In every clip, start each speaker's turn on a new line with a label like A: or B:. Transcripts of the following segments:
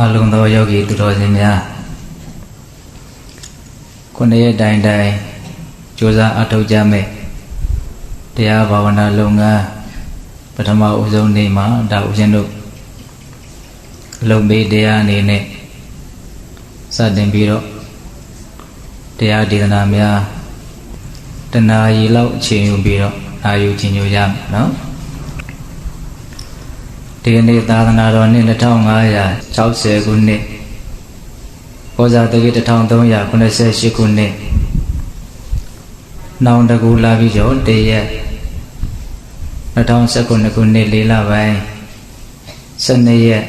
A: အလုံးသောယောဂီသူတော်စင်များခုနှစ်ရက်တိုင်တိုင်ကြိုးစားအထောက်ကြမဲ့တရားဘာဝနာလုပ်ငန်းပထမဦးဆုံးနေ့မှာဒါဦးဇင်းတို့လုံပေးတရားအနေနဲ့စတင်ပြီးတော့တရားဒေသနာများတဏှာရီလောက်အချိန်ယူပြီးတော့အာယုကျင်ညိုရမယ်နော်ဒီနေ့သာသနာတော်နှစ်2560ခုနှစ်ကောဇာတက္ကရာ1388ခုနှစ်နောင်တကူလာပြီးတော့တရက်2019ခုနှစ်4လပိုင်း12ရက်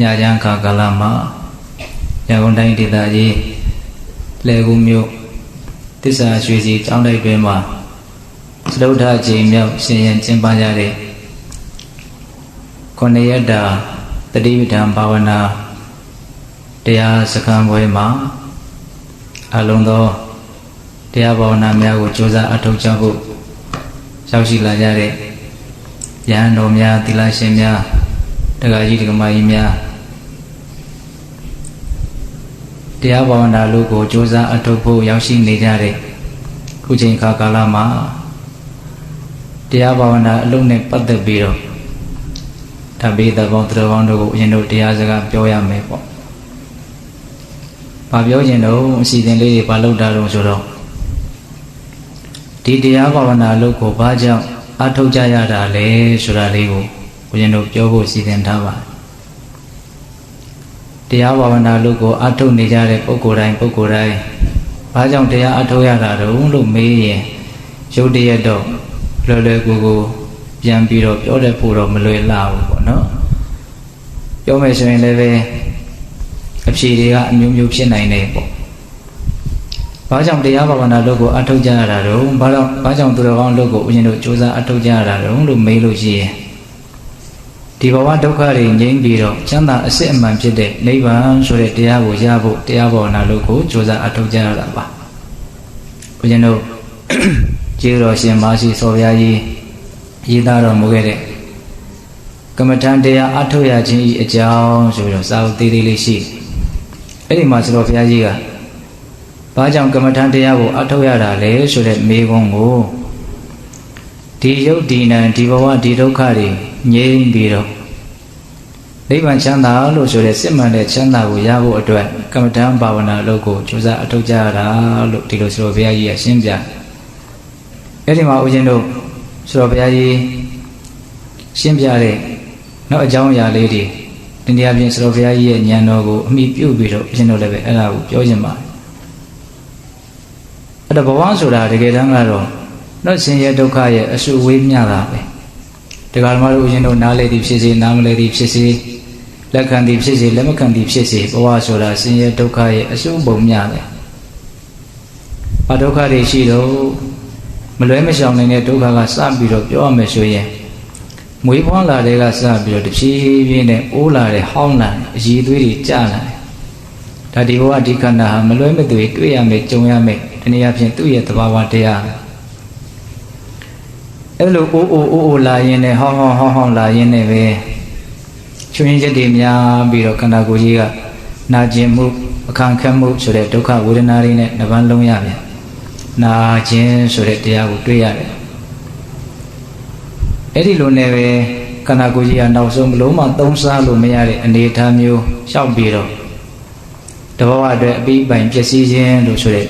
A: ညချမ်းခါကာလမှာရန်ကုန်တိုင်းဒေသကြီးလေကူမြို့တစ္ဆာရွှေစီကျောင်းတိုက်တွင်မှာစတုထအချိန်မြောက်ရှင်ရင်ကျင်းပကြတဲ့ခုနှစ်ရက်တာတတိပဋ္ဌာန်ဘာဝနာတရားစခန်းပွဲမှာအလုံးသောတရားဘာဝနာများကိုကြိုးစားအထောက်ကြဖို့ရောက်ရှိလာကြတဲ့ယဟန်တော်များသီလရှင်များဒကာကြီးဒကာမကြီးများတရားဘာဝနာလို့ကိုကြိုးစားအထောက်ဖို့ရောက်ရှိနေကြတဲ့ခုချိန်ခါကာလမှာတရားဘာဝနာအလုံးနဲ့ပတ်သက်ပြီးတော့တပိသဘောသူတော်ကောင်းတို့ကိုအရင်တို့တရားစကားပြောရမယ်ပေါ့။ဘာပြောခြင်းတော့အစီအစဉ်လေးတွေဘာလုပ်တာတော့ဆိုတော့ဒီတရားဘာဝနာလုပ်ကိုဘာကြောင့်အထောက်ကြရတာလဲဆိုတာလေးကိုအရင်တို့ပြောဖို့စီစဉ်ထားပါတယ်။တရားဘာဝနာလုပ်ကိုအထောက်နေကြတဲ့ပုဂ္ဂိုလ်တိုင်းဘာကြောင့်တရားအထောက်ရတာတော့လို့မေးရင်ရုပ်တရက်တော့လွယ်လွယ်ကူကူပြန်ပြီးတော့ပြောတတ်ဖို့တော့မလွယ်လှဘူးပေါ့နော်ပြောမယ်ဆိုရင်လည်းပဲအဖြေတွေကအမျိုးမျိုးဖြစ်နိုင်တယ်ပေါ့ဘာကြောင့်တရားဘာဝနာလုပ်ကိုအထောက်ကြရတာတော့ဘာကြောင့်သူတော်ကောင်းလုပ်ကိုဦးဇင်းတို့စူးစမ်းအထောက်ကြရတာတော့လို့မေးလို့ရှိရင်ဒီဘဝဒုက္ခတွေငြိမ်းပြီးတော့ချမ်းသာအစစ်အမှန်ဖြစ်တဲ့နိဗ္ဗာန်ဆိုတဲ့တရားကိုရဖို့တရားဘာဝနာလုပ်ကိုစူးစမ်းအထောက်ကြရတာပါဦးဇင်းတို့ကျေးတော်ရှင်မရှိစော်ဘုရားကြီးရေးသားတော်မူခဲ့တဲ့ကမ္မထံတရားအထောက်ရခြင်းဤအကြောင်းဆိုပြီးတော့စာအုပ်သေးသေးလေးရှိအဲ့ဒီမှာဆိုတော့ဘုရားကြီးကဘာကြောင့်ကမ္မထံတရားကိုအထောက်ရတာလဲဆိုတဲ့မေးခွန်းကိုဒီယုတ်ဒီနံဒီဘဝဒီဒုက္ခတွေငြိမ်းပြီးတော့နိဗ္ဗာန်ချမ်းသာလို့ဆိုတဲ့စစ်မှန်တဲ့ချမ်းသာကိုရဖို့အတွက်ကမ္မထံဘာဝနာလုပ်ကိုကြိုးစားအထောက်ကြရတာလို့ဒီလိုဆိုတော့ဘုရားကြီးကရှင်းပြအဲ့ဒီမှာဦးဇင်းတို့ဆိုတော့ဘုရားကြီးရှင်းပြတဲ့နောက်အကြောင်းအရာလေးတွေဒီနေရာပြင်ဆိုတော့ဘုရားကြီးရဲ့ဉာဏ်တော်ကိုအမိပြုတ်ပြီးတော့ဦးဇင်းတို့လည်းပဲအဲ့ဒါကိုပြောချင်ပါတယ်အဲ့ဒါဘဝဆိုတာတကယ်တမ်းကတော့တော့ဆင်းရဲဒုက္ခရဲ့အစုဝေးမျှတာပဲဒီကမှာတို့ဦးဇင်းတို့နားလေသည်ဖြစ်စေနားမလဲသည်ဖြစ်စေလက်ခံသည်ဖြစ်စေလက်မခံသည်ဖြစ်စေဘဝဆိုတာဆင်းရဲဒုက္ခရဲ့အစုပုံမျှတယ်ဘာဒုက္ခတွေရှိတော့မလွဲမရှောင်နိုင်တဲ့ဒုက္ခကစပြီးတော့ပြောရမယ်ဆိုရင်မွေးဖွားလာတဲ့ကစပြီးတော့တဖြည်းဖြည်းနဲ့အိုးလာတဲ့ဟောင်းလာအရည်သွေးတွေကျလာတယ်ဒါဒီဘဝဒီခန္ဓာဟာမလွဲမသွေတွေ့ရမယ်ကြုံရမယ်ဒီနေရာဖြင့်သူ့ရဲ့သဘာဝတရားအဲ့လိုအိုးလာရင်းနဲ့ဟောင်းလာရင်းနဲ့ပဲချွင်းချက်တွေများပြီးတော့ခန္ဓာကိုယ်ကြီးကနာကျင်မှုအခန့်ခက်မှုဆိုတဲ့ဒုက္ခဝေဒနာတွေနဲ့နှပန်းလုံးရပြန်နာခြင်းဆိုတဲ့တရားကိုတွေ့ရတယ်အဲ့ဒီလိုနဲ့ပဲခန္ဓာကိုယ်ကြီးကနောက်ဆုံးဘလို့မှသုံးစားလို့မရတဲ့အနေအထားမျိုးရှောက်ပြီးတော့တဘဝအတွက်အပြီးပိုင်ပျက်စီးခြင်းလို့ဆိုတဲ့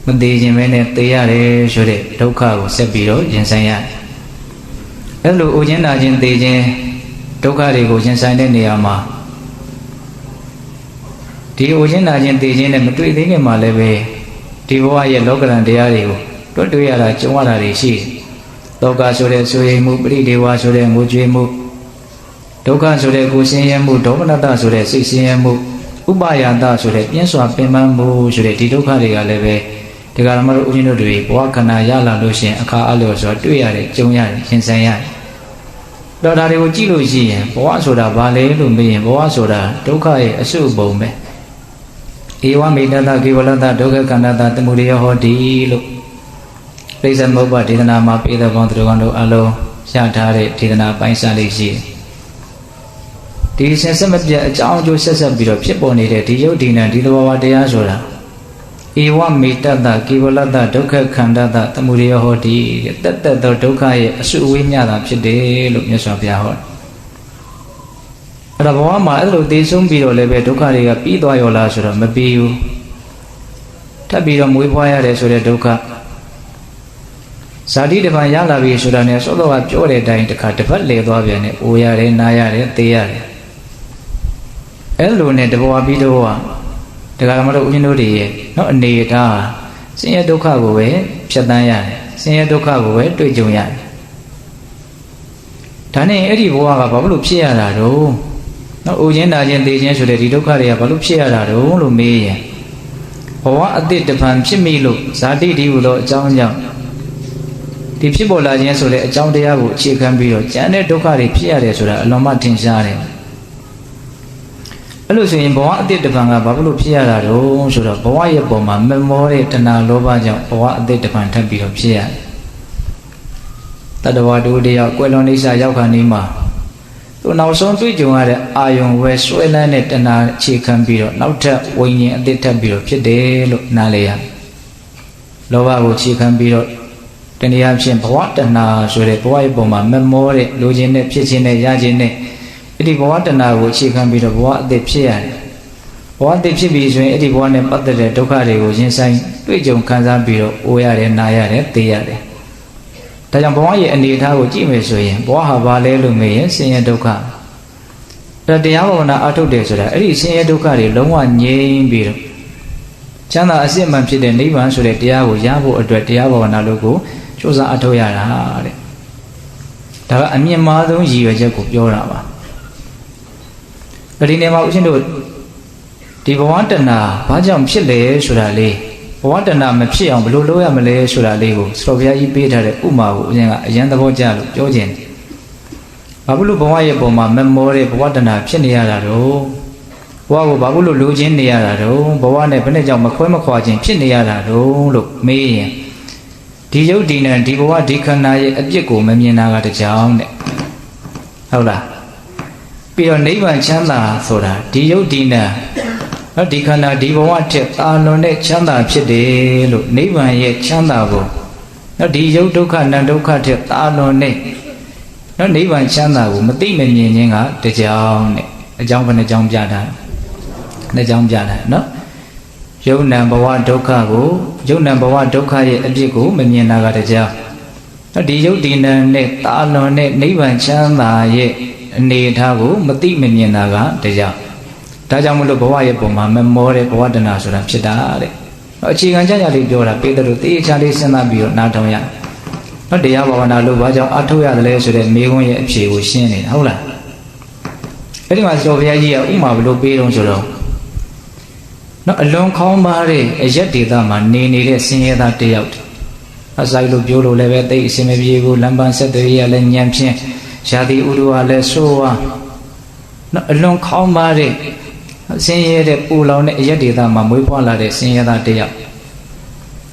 A: မသေးခြင်းပဲနဲ့သေရတယ်ဆိုတဲ့ဒုက္ခကိုဆက်ပြီးတော့ရင်ဆိုင်ရတယ်အဲ့လိုအိုခြင်းနာခြင်းသေခြင်းဒုက္ခတွေကိုရင်ဆိုင်တဲ့နေရာမှာဒီအိုခြင်းနာခြင်းသေခြင်းနဲ့မတွေ့သေးခင်မှာလည်းပဲဒီဘဝရဲ့လောကရန်တရားတွေကိုတွေ့ရတာကြုံရတာတွေရှိတယ်။လောကဆိုတဲ့ဆိုရင်မှုပရိဒေဝဆိုတဲ့ငိုကြွေးမှုဒုက္ခဆိုတဲ့ကိုယ်ဆင်းရဲမှုဒေါမနတဆိုတဲ့စိတ်ဆင်းရဲမှုဥပါယတဆိုတဲ့ပြင်းစွာပင်ပန်းမှုဆိုတဲ့ဒီဒုက္ခတွေကလည်းပဲဒီကရမတို့ဦးဇင်းတို့တွေဘဝခန္ဓာရလာလို့ရှိရင်အခါအလျော်စွာတွေ့ရတယ်ကြုံရတယ်ရင်ဆိုင်ရတယ်။တော့ဒါတွေကိုကြည့်လို့ရှိရင်ဘဝဆိုတာဘာလဲလို့မေးရင်ဘဝဆိုတာဒုက္ခရဲ့အစုပုံပဲဧဝမေတ္တကေဝလတ္တဒုက္ခကန္တတသမုဒယဟောတိလို့ပိဿမုပ္ပါဒေသနာမှာပိဿဘောသူတော်ကောင်းတို့အလုံးရထားတဲ့ဒေသနာပိုင်းစလေးရှိတယ် ဒီစင်ဆက်မပြတ်အကြောင်းအကျိုးဆက်ဆက်ပြီးတော့ဖြစ်ပေါ်နေတဲ့ဒီယုတ်ဒီနံဒီသဘောဝတရားဆိုတာဧဝမေတ္တကေဝလတ္တဒုက္ခခန္ဓတသမုဒယဟောတိတက်တက်သောဒုက္ခရဲ့အစုအဝေးမျှတာဖြစ်တယ်လို့မြတ်စွာဘုရားဟောတယ်အဲ့ဒါဘဝမှာအဲ့လိုသိဆုံးပြီးတော့လည်းပဲဒုက္ခတွေကပြီးသွားရောလားဆိုတော့မပြီးဘူးထပ်ပြီးတော့မွေးဖွားရတယ်ဆိုတဲ့ဒုက္ခဇာတိတပံရလာပြီဆိုတာနဲ့စောစောကပြောတဲ့အတိုင်းတစ်ခါတစ်ပတ်လဲသွားပြန်တယ်အိုရတယ်နားရတယ်သေရတယ်အဲ့လိုနဲ့တဘဝပြီးတော့ဒကာမတို့ဦးဇင်းတို့တွေရဲ့နော်အနေထားဆင်းရဲဒုက္ခကိုပဲဖြတ်တန်းရတယ်ဆင်းရဲဒုက္ခကိုပဲတွေ့ကြုံရတယ်ဒါနဲ့အဲ့ဒီဘဝကဘာလို့ဖြစ်ရတာတော့နော်အိုခြင်းနာခြင်းသေခြင်းဆိုတဲ့ဒီဒုက္ခတွေကဘာလို့ဖြစ်ရတာတော့လို့မေးရင်ဘဝအတိတ်တပံဖြစ်မိလို့ဇာတိဒီဟုသောအကြောင်းကြောင့်ဒီဖြစ်ပေါ်လာခြင်းဆိုတဲ့အကြောင်းတရားကိုအခြေခံပြီးတော့ကျန်တဲ့ဒုက္ခတွေဖြစ်ရတယ်ဆိုတာအလွန်မှထင်ရှားတယ်အဲ့လိုဆိုရင်ဘဝအတိတ်တပံကဘာလို့ဖြစ်ရတာတော့ဆိုတော့ဘဝရဲ့ပုံမှာမမောတဲ့တဏှာလောဘကြောင့်ဘဝအတိတ်တပံထပ်ပြီးတော့ဖြစ်ရတယ်တတဝါတို့တယောက်ကွယ်လွန်အိဋ္ဌာရောက်ခါနေမှာသူနောက်ဆုံးတွေ့ကြုံရတဲ့အာယုံဝဲဆွဲလန်းတဲ့တဏှာအခြေခံပြီးတော့နောက်ထပ်ဝိညာဉ်အတိတ်ထပ်ပြီးတော့ဖြစ်တယ်လို့နားလည်ရလောဘကိုအခြေခံပြီးတော့တနည်းအားဖြင့်ဘဝတဏှာဆိုတဲ့ဘဝရဲ့ပုံမှာမမောတဲ့လိုချင်တဲ့ဖြစ်ခြင်းနဲ့ရခြင်းနဲ့အဲ့ဒီဘဝတဏှာကိုအခြေခံပြီးတော့ဘဝအသစ်ဖြစ်ရတယ်ဘဝအသစ်ဖြစ်ပြီဆိုရင်အဲ့ဒီဘဝနဲ့ပတ်သက်တဲ့ဒုက္ခတွေကိုရင်ဆိုင်တွေ့ကြုံခံစားပြီးတော့အိုရတယ်နာရတယ်သေရတယ်ဒါကြောင့်ဘဝရဲ့အနေအထားကိုကြည့်မယ်ဆိုရင်ဘဝဟာဘာလဲလို့မေးရင်ဆင်းရဲဒုက္ခဒါတရားဘာဝနာအထုတ်တယ်ဆိုတာအဲ့ဒီဆင်းရဲဒုက္ခတွေလုံးဝငြိမ်းပြီးတော့ချမ်းသာအစစ်မှန်ဖြစ်တဲ့နိဗ္ဗာန်ဆိုတဲ့တရားကိုရဖို့အတွက်တရားဘာဝနာလို့ကိုကြိုးစားအထောက်ရတာတဲ့ဒါကအမြင့်မားဆုံးရည်ရွယ်ချက်ကိုပြောတာပါဒီနေမှာဦးရှင်တို့ဒီဘဝတဏှာဘာကြောင့်ဖြစ်လဲဆိုတာလေးဘဝတဏှာမဖြစ်အောင်ဘယ်လိုလုပ်ရမလဲဆိုတာလေးကိုစတော်ဘုရားကြီးပေးထားတဲ့ဥမာကိုဦးရှင်ကအရန်သဘောကျလို့ပြောခြင်းဘာလို့ဘဝရဲ့ပုံမှာမမောတဲ့ဘဝတဏှာဖြစ်နေရတာတော့ဘဝကိုဘာလို့လိုချင်နေရတာတော့ဘဝနဲ့ဘယ်နဲ့ကြောင့်မခွဲမခွာခြင်းဖြစ်နေရတာတော့လို့မေးရင်ဒီယုတ်ဒီနံဒီဘဝဒီခန္ဓာရဲ့အပြစ်ကိုမမြင်တာကတကြောင်တဲ့ဟုတ်လားပြီးတော့နိဗ္ဗာန်ချမ်းသာဆိုတာဒီယုတ်ဒီနံနော်ဒီခန္ဓာဒီဘဝထက်အာလွန်တဲ့ချမ်းသာဖြစ်တယ်လို့နိဗ္ဗာန်ရဲ့ချမ်းသာကိုနော်ဒီယုတ်ဒုက္ခနံဒုက္ခထက်အာလွန်တဲ့နော်နိဗ္ဗာန်ချမ်းသာကိုမသိမမြင်ခြင်းကတကြောင်တဲ့အကြောင်းဘယ်နှကြောင်းပြတာနှစ်ကြောင်းပြတာနော်ယုံနံဘဝဒုက္ခကိုယုံနံဘဝဒုက္ခရဲ့အပြစ်ကိုမမြင်တာကတကြောင်ဒီယုတ်ဒီနံနဲ့တာလွန်တဲ့နိဗ္ဗာန်ချမ်းသာရဲ့အနေအထားကိုမသိမမြင်တာကတကြောင်ဒါကြောင့်မလို့ဘဝရဲ့ပုံမှာမမောတဲ့ဘဝတဏှာဆိုတာဖြစ်တာတဲ့အခြေခံကြကြလေးပြောတာပေတလို့တေးချာလေးစဉ်းစားပြီးတော့နားထောင်ရနော်တရားဘာဝနာလို့ဘာကြောင့်အထောက်ရတယ်လဲဆိုတဲ့မေးခွန်းရဲ့အဖြေကိုရှင်းနေတာဟုတ်လားအဲ့ဒီမှာစောဘုရားကြီးကဥမာဘလို့ပေးတော့ဆိုတော့နော်အလွန်ခေါင်းပါတဲ့အရက်ဒေသမှာနေနေတဲ့ဆင်းရဲသားတယောက်အဆိုင်လို့ပြောလို့လည်းပဲတိတ်အစင်မပြေဘူးလမ်းပန်းဆက်သွယ်ရလည်းညံဖြင်းရာသီဥတုကလည်းဆိုးဝါးနော်အလွန်ခေါင်းပါတဲ့ဆင်းရဲတဲ့ပူလောင်တဲ့အရက်ဒေသမှာမွေးဖွားလာတဲ့ဆင်းရဲသားတယောက်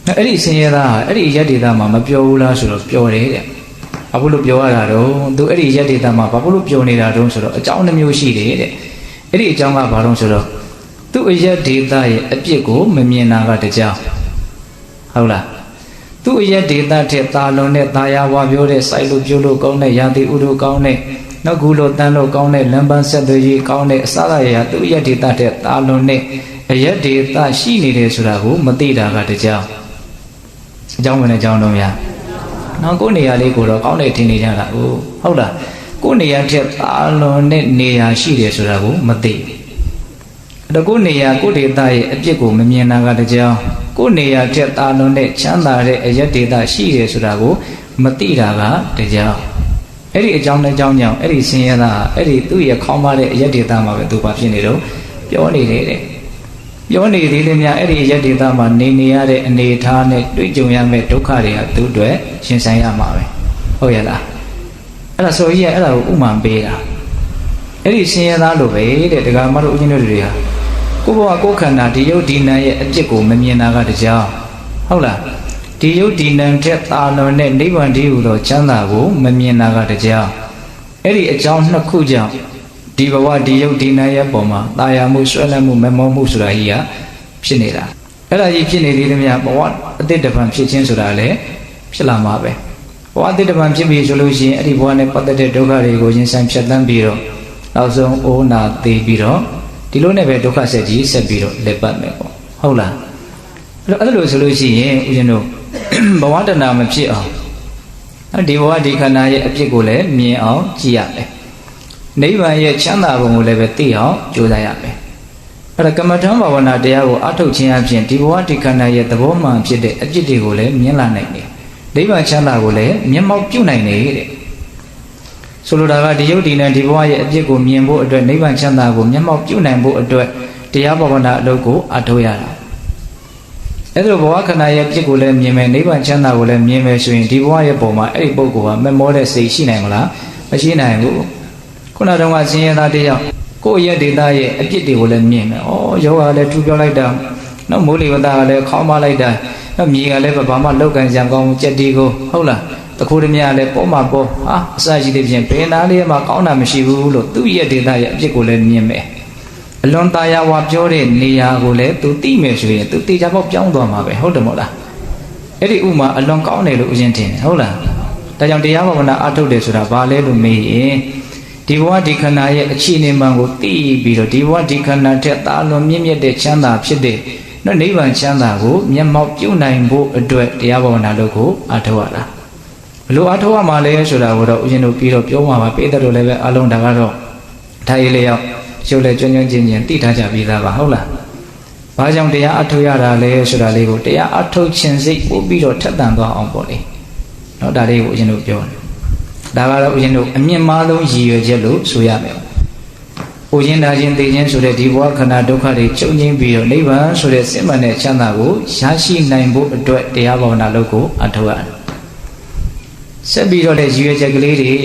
A: နော်အဲ့ဒီဆင်းရဲသားဟာအဲ့ဒီအရက်ဒေသမှာမပျော်ဘူးလားဆိုတော့ပျော်တယ်တဲ့ဘာလို့ပျော်ရတာတော့သူအဲ့ဒီအရက်ဒေသမှာဘာလို့ပျော်နေတာတော့ဆိုတော့အကြောင်းတစ်မျိုးရှိတယ်တဲ့အဲ့ဒီအကြောင်းကဘာလို့ဆိုတော့သူ့အရက်ဒေသရဲ့အပြစ်ကိုမမြင်တာကတကြောင်ဟုတ်လားသူ့အရက်ဒေသထက်သာလွန်တဲ့သာယာဝပြောတဲ့စိုက်လို့ပြုလို့ကောင်းတဲ့ရာသီဥတုကောင်းတဲ့နောက်ကူလို့တန်းလို့ကောင်းတဲ့လမ်းပန်းဆက်သွယ်ရေးကောင်းတဲ့အစားအရာသူ့အရက်ဒေသထက်သာလွန်တဲ့အရက်ဒေသရှိနေတယ်ဆိုတာကိုမသိတာကတကြောင်အကြောင်းဝင်တဲ့အကြောင်းတော့များနောက်ကိုယ်နေရာလေးကိုတော့ကောင်းတယ်ထင်နေကြတာဟုတ်လားကိုယ်နေရာထက်သာလွန်တဲ့နေရာရှိတယ်ဆိုတာကိုမသိအဲ့တော့ကိုယ်နေရာကိုယ်ဒေသရဲ့အပြစ်ကိုမမြင်တာကတကြောင်ကိုယ်နေရာထက်သာလွန်တဲ့ချမ်းသာတဲ့အရက်ဒေသရှိတယ်ဆိုတာကိုမသိတာကတကြောင်အဲ့ဒီအကြောင်းနဲ့အကြောင်းကြောင့်အဲ့ဒီဆင်းရဲသားအဲ့ဒီသူ့ရဲ့ခေါင်းပါတဲ့အရက်ဒေသမှာပဲသူဘာဖြစ်နေတော့ပြောနေတယ်တဲ့ပြောနေသေးတယ်များအဲ့ဒီရက်ဒေသမှာနေရတဲ့အနေအထားနဲ့တွေ့ကြုံရမယ့်ဒုက္ခတွေကသူ့အတွက်ရှင်ဆိုင်ရမှာပဲဟုတ်ရဲ့လားအဲ့ဒါဆိုကြီးကအဲ့ဒါကိုဥမာပေးတာအဲ့ဒီဆင်းရဲသားလိုပဲတဲ့ဒကာမတို့ဦးဇင်းတို့တွေကကိုယ့်ဘဝကိုယ်ခန္ဓာဒီယုတ်ဒီနံရဲ့အပြစ်ကိုမမြင်တာကတကြောင်ဟုတ်လားဒီယုတ်ဒီနံထက်သာလွန်တဲ့နိဗ္ဗာန်တည်းဟူသောချမ်းသာကိုမမြင်တာကတကြောင်အဲ့ဒီအကြောင်းနှစ်ခုကြောင့် ဒီဘဝဒီယုတ်ဒီနာရဲ့ပုံမှာတာယာမှုဆွဲလန်းမှုမမောမှုဆိုတာကြီးကဖြစ်နေတာအဲ့ဒါကြီးဖြစ်နေသေးတယ်များဘဝအတိတ်တပံဖြစ်ခြင်းဆိုတာလည်းဖြစ်လာမှာပဲဘဝအတိတ်တပံဖြစ်ပြီဆိုလို့ရှိရင်အဲ့ဒီဘဝနဲ့ပတ်သက်တဲ့ဒုက္ခတွေကိုရင်ဆိုင်ဖြတ်သန်းပြီးတော့နောက်ဆုံးအိုးနာသေးပြီးတော့ဒီလိုနဲ့ပဲဒုက္ခဆက်ကြီးဆက်ပြီးတော့လက်ပတ်မယ်ပေါ့ဟုတ်လားအဲ့လိုဆိုလို့ရှိရင်ဦးဇင်းတို့ဘဝတဏမဖြစ်အောင်ဒီဘဝဒီခန္ဓာရဲ့အဖြစ်ကိုလည်းမြင်အောင်ကြည့်ရမယ်နိဗ္ဗာန်ရဲ့ချမ်းသာပုံကိုလည်းပဲသိအောင်ကြိုးစားရမယ်အဲ့ဒါကမ္မထံဘာဝနာတရားကိုအထုတ်ခြင်းအပြင်ဒီဘဝဒီခန္ဓာရဲ့သဘောမှန်ဖြစ်တဲ့အဖြစ်တွေကိုလည်းမြင်လာနိုင်တယ်နိဗ္ဗာန်ချမ်းသာကိုလည်းမျက်မှောက်ပြုနိုင်တယ်ဆိုလိုတာကဒီယုတ်ဒီနဲ့ဒီဘဝရဲ့အဖြစ်ကိုမြင်ဖို့အတွက်နိဗ္ဗာန်ချမ်းသာကိုမျက်မှောက်ပြုနိုင်ဖို့အတွက်တရားဘာဝနာအလုပ်ကိုအထုတ်ရတာအဲ့လိုဘဝခန္ဓာရဲ့အဖြစ်ကိုလည်းမြင်မယ်နိဗ္ဗာန်ချမ်းသာကိုလည်းမြင်မယ်ဆိုရင်ဒီဘဝရဲ့ပုံမှာအဲ့ဒီပုဂ္ဂိုလ်ကမမောတဲ့စိတ်ရှိနိုင်မလားမရှိနိုင်ဘူးခုနတုန်းကဆင်းရဲသားတယောက်ကိုယ့်ရဲ့ဒေတာရဲ့အပြစ်တွေကိုလည်းမြင်မယ်။ယောဂလည်းထူပြောလိုက်တာနော်မိုးလေဝသကလည်းခေါင်းမလိုက်တာနော်မြေကလည်းဘာမှလောက်ကန်ကြံကောင်းကြက်တီကိုဟုတ်လားတခိုးတမရလည်းပေါ်မှာပေါ်ဟာအစရှိတဲ့ဖြင့်ဘယ်နာလေးမှကောင်းတာမရှိဘူးလို့သူ့ရဲ့ဒေတာရဲ့အပြစ်ကိုလည်းမြင်မယ်။အလွန်ตายာဝါပြောတဲ့နေရာကိုလည်းသူသိမယ်ဆိုရင်သူတေချာပေါက်ပြောင်းသွားမှာပဲဟုတ်တယ်မို့လား။အဲ့ဒီဥမာအလွန်ကောင်းတယ်လို့ဦးဇင်းထင်တယ်ဟုတ်လား။ဒါကြောင့်တရားဘာဝနာအထုတ်တယ်ဆိုတာဘာလဲလို့မေးရင်ဒီဘဝဒီခန္ဓာရဲ့အခြေအနေမှန်ကိုသိပြီးတော့ဒီဘဝဒီခန္ဓာထက်သာလွန်မြင့်မြတ်တဲ့ချမ်းသာဖြစ်တဲ့နော်နိဗ္ဗာန်ချမ်းသာကိုမျက်မှောက်ပြုနိုင်ဖို့အတွက်တရားဘာဝနာလုပ်ကိုအထောက်ရတာဘလို့အထောက်ရမှာလဲဆိုတာကိုတော့ဦးဇင်းတို့ပြီးတော့ပြောမှာပါပိဋကတို့လည်းပဲအလုံးဒါကတော့ထားရလျောက်ရုပ်လည်းကျွမ်းကျွမ်းကျင်ကျင်သိထားကြပြီးသားပါဟုတ်လားဘာကြောင့်တရားအထောက်ရတာလဲဆိုတာလေးကိုတရားအထောက်ခြင်းစိတ်ပို့ပြီးတော့ထက်သန်သွားအောင်ပေါ့လေနော်ဒါလေးကိုဦးဇင်းတို့ပြောတယ်ဒါကတော့ဦးဇင်းတို့အမြင့်မားဆုံးရည်ရွယ်ချက်လို့ဆိုရမယ်။ဦးဇင်းဒါချင်းသိချင်းဆိုတဲ့ဒီဘဝခန္ဓာဒုက္ခတွေချုပ်ငြိမ်းပြီးတော့နိဗ္ဗာန်ဆိုတဲ့စစ်မှန်တဲ့ချမ်းသာကိုရရှိနိုင်ဖို့အတွက်တရားဘာဝနာလုပ်ကိုအထောက်ရတယ်။ဆက်ပြီးတော့လည်းရည်ရွယ်ချက်ကလေးတွေအ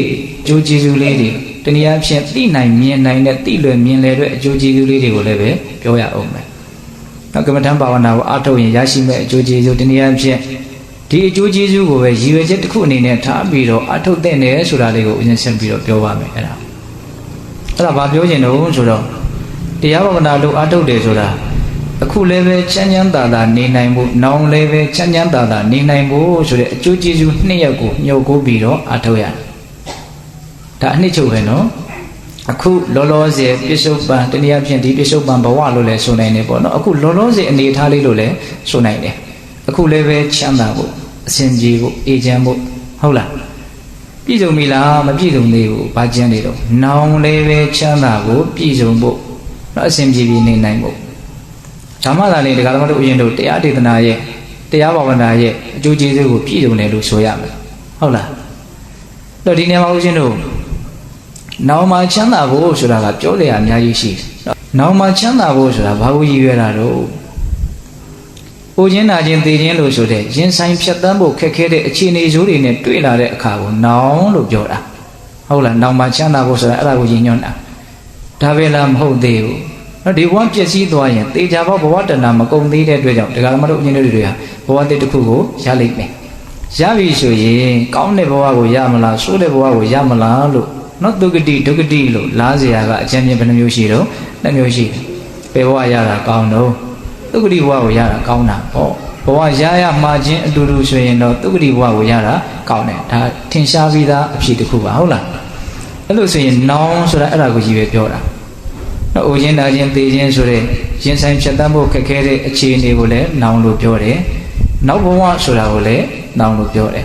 A: ကျိုးကျေးဇူးလေးတွေတနည်းအားဖြင့်သိနိုင်မြင်နိုင်တဲ့သိလွယ်မြင်လည်တဲ့အကျိုးကျေးဇူးလေးတွေကိုလည်းပဲပြောရအောင်မယ်။နောက်ကမ္မထံဘာဝနာကိုအထောက်ရင်ရရှိမဲ့အကျိုးကျေးဇူးတနည်းအားဖြင့်ဒီအကျိုးကျေးဇူးကိုပဲရည်ရွယ်ချက်တစ်ခုအနေနဲ့ထားပြီးတော့အထုတ်တဲ့နယ်ဆိုတာလေးကိုဦးဇင်းဆက်ပြီးတော့ပြောပါမယ်အဲ့ဒါဘာပြောချင်တော့ဆိုတော့တရားဘာဝနာလို့အထုတ်တယ်ဆိုတာအခုလည်းပဲချမ်းချမ်းသာသာနေနိုင်ဖို့နောင်လည်းပဲချမ်းချမ်းသာသာနေနိုင်ဖို့ဆိုတဲ့အကျိုးကျေးဇူးနှစ်ရပ်ကိုညှို့ကိုပြီးတော့အထုတ်ရတယ်ဒါအနှစ်ချုပ်ပဲနော်အခုလောလောဆယ်ပြစ္ဆုတ်ပံတနည်းအားဖြင့်ဒီပြစ္ဆုတ်ပံဘဝလို့လည်းဆိုနိုင်တယ်ပေါ့နော်အခုလောလောဆယ်အနေအထားလေးလို့လည်းဆိုနိုင်တယ်အခုလည်းပဲချမ်းသာဖို့အစဉ်ပြေဖို့အေးချမ်းဖို့ဟုတ်လားပြည့်စုံပြီလားမပြည့်စုံသေးဘူးဘာကျန်းနေတော့နောင်လည်းပဲချမ်းသာဖို့ပြည့်စုံဖို့တော့အစဉ်ပြေပြီးနေနိုင်ဖို့ဓမ္မသာလေးတရားဓမ္မတို့ဥယျာဉ်တို့တရားဒေသနာရဲ့တရားဘာဝနာရဲ့အကျိုးကျေးဇူးကိုပြည့်စုံတယ်လို့ဆိုရမယ်ဟုတ်လားတော့ဒီနေရာမှာဥယျာဉ်တို့နောင်မှာချမ်းသာဖို့ဆိုတာကပြောလျာအများကြီးရှိတယ်နောင်မှာချမ်းသာဖို့ဆိုတာဘာကိုရည်ရွယ်တာတော့ကိုချင်းနာချင်းသိချင်းလို့ဆိုတဲ့ရင်ဆိုင်ဖြတ်တန်းဖို့ခက်ခဲတဲ့အခြေအနေဆိုးတွေနဲ့တွေ့လာတဲ့အခါကိုနောင်လို့ပြောတာဟုတ်လားနောင်မှာချမ်းသာဖို့ဆိုတာအဲ့ဒါကိုရည်ညွှန်းတာဒါပဲလားမဟုတ်သေးဘူးနော်ဒီဘဝပျက်စီးသွားရင်တေချာဘဝတဏမကုန်သေးတဲ့အတွက်ကြောင့်တရားဓမ္မတို့အញ្ញတို့တွေကဘဝတည်းတစ်ခုကိုရလိမ့်မယ်ရပြီဆိုရင်ကောင်းတဲ့ဘဝကိုရမလားဆိုးတဲ့ဘဝကိုရမလားလို့နော်ဒုက္ခတိဒုက္ခတိလို့လားเสียကအကျဉ်းချင်းဘယ်နှမျိုးရှိတော့နှစ်မျိုးရှိတယ်ဘယ်ဘဝရတာကောင်းတော့ဒုက္ခတိဘဝကိုရတာကောင်းတာပေါ့ဘဝရရမှာချင်းအတူတူဆိုရင်တော့ဒုက္ခတိဘဝကိုရတာကောင်းတယ်ဒါထင်ရှားပြီးသားအဖြစ်တစ်ခုပါဟုတ်လားအဲ့လိုဆိုရင်နောင်ဆိုတာအဲ့ဒါကိုကြီးပဲပြောတာနော်အိုချင်းတာချင်းသေချင်းဆိုတဲ့ရင်ဆိုင်ဖြတ်တန်းဖို့ခက်ခဲတဲ့အခြေအနေကိုလည်းနောင်လို့ပြောတယ်နောက်ဘဝဆိုတာကိုလည်းနောင်လို့ပြောတယ်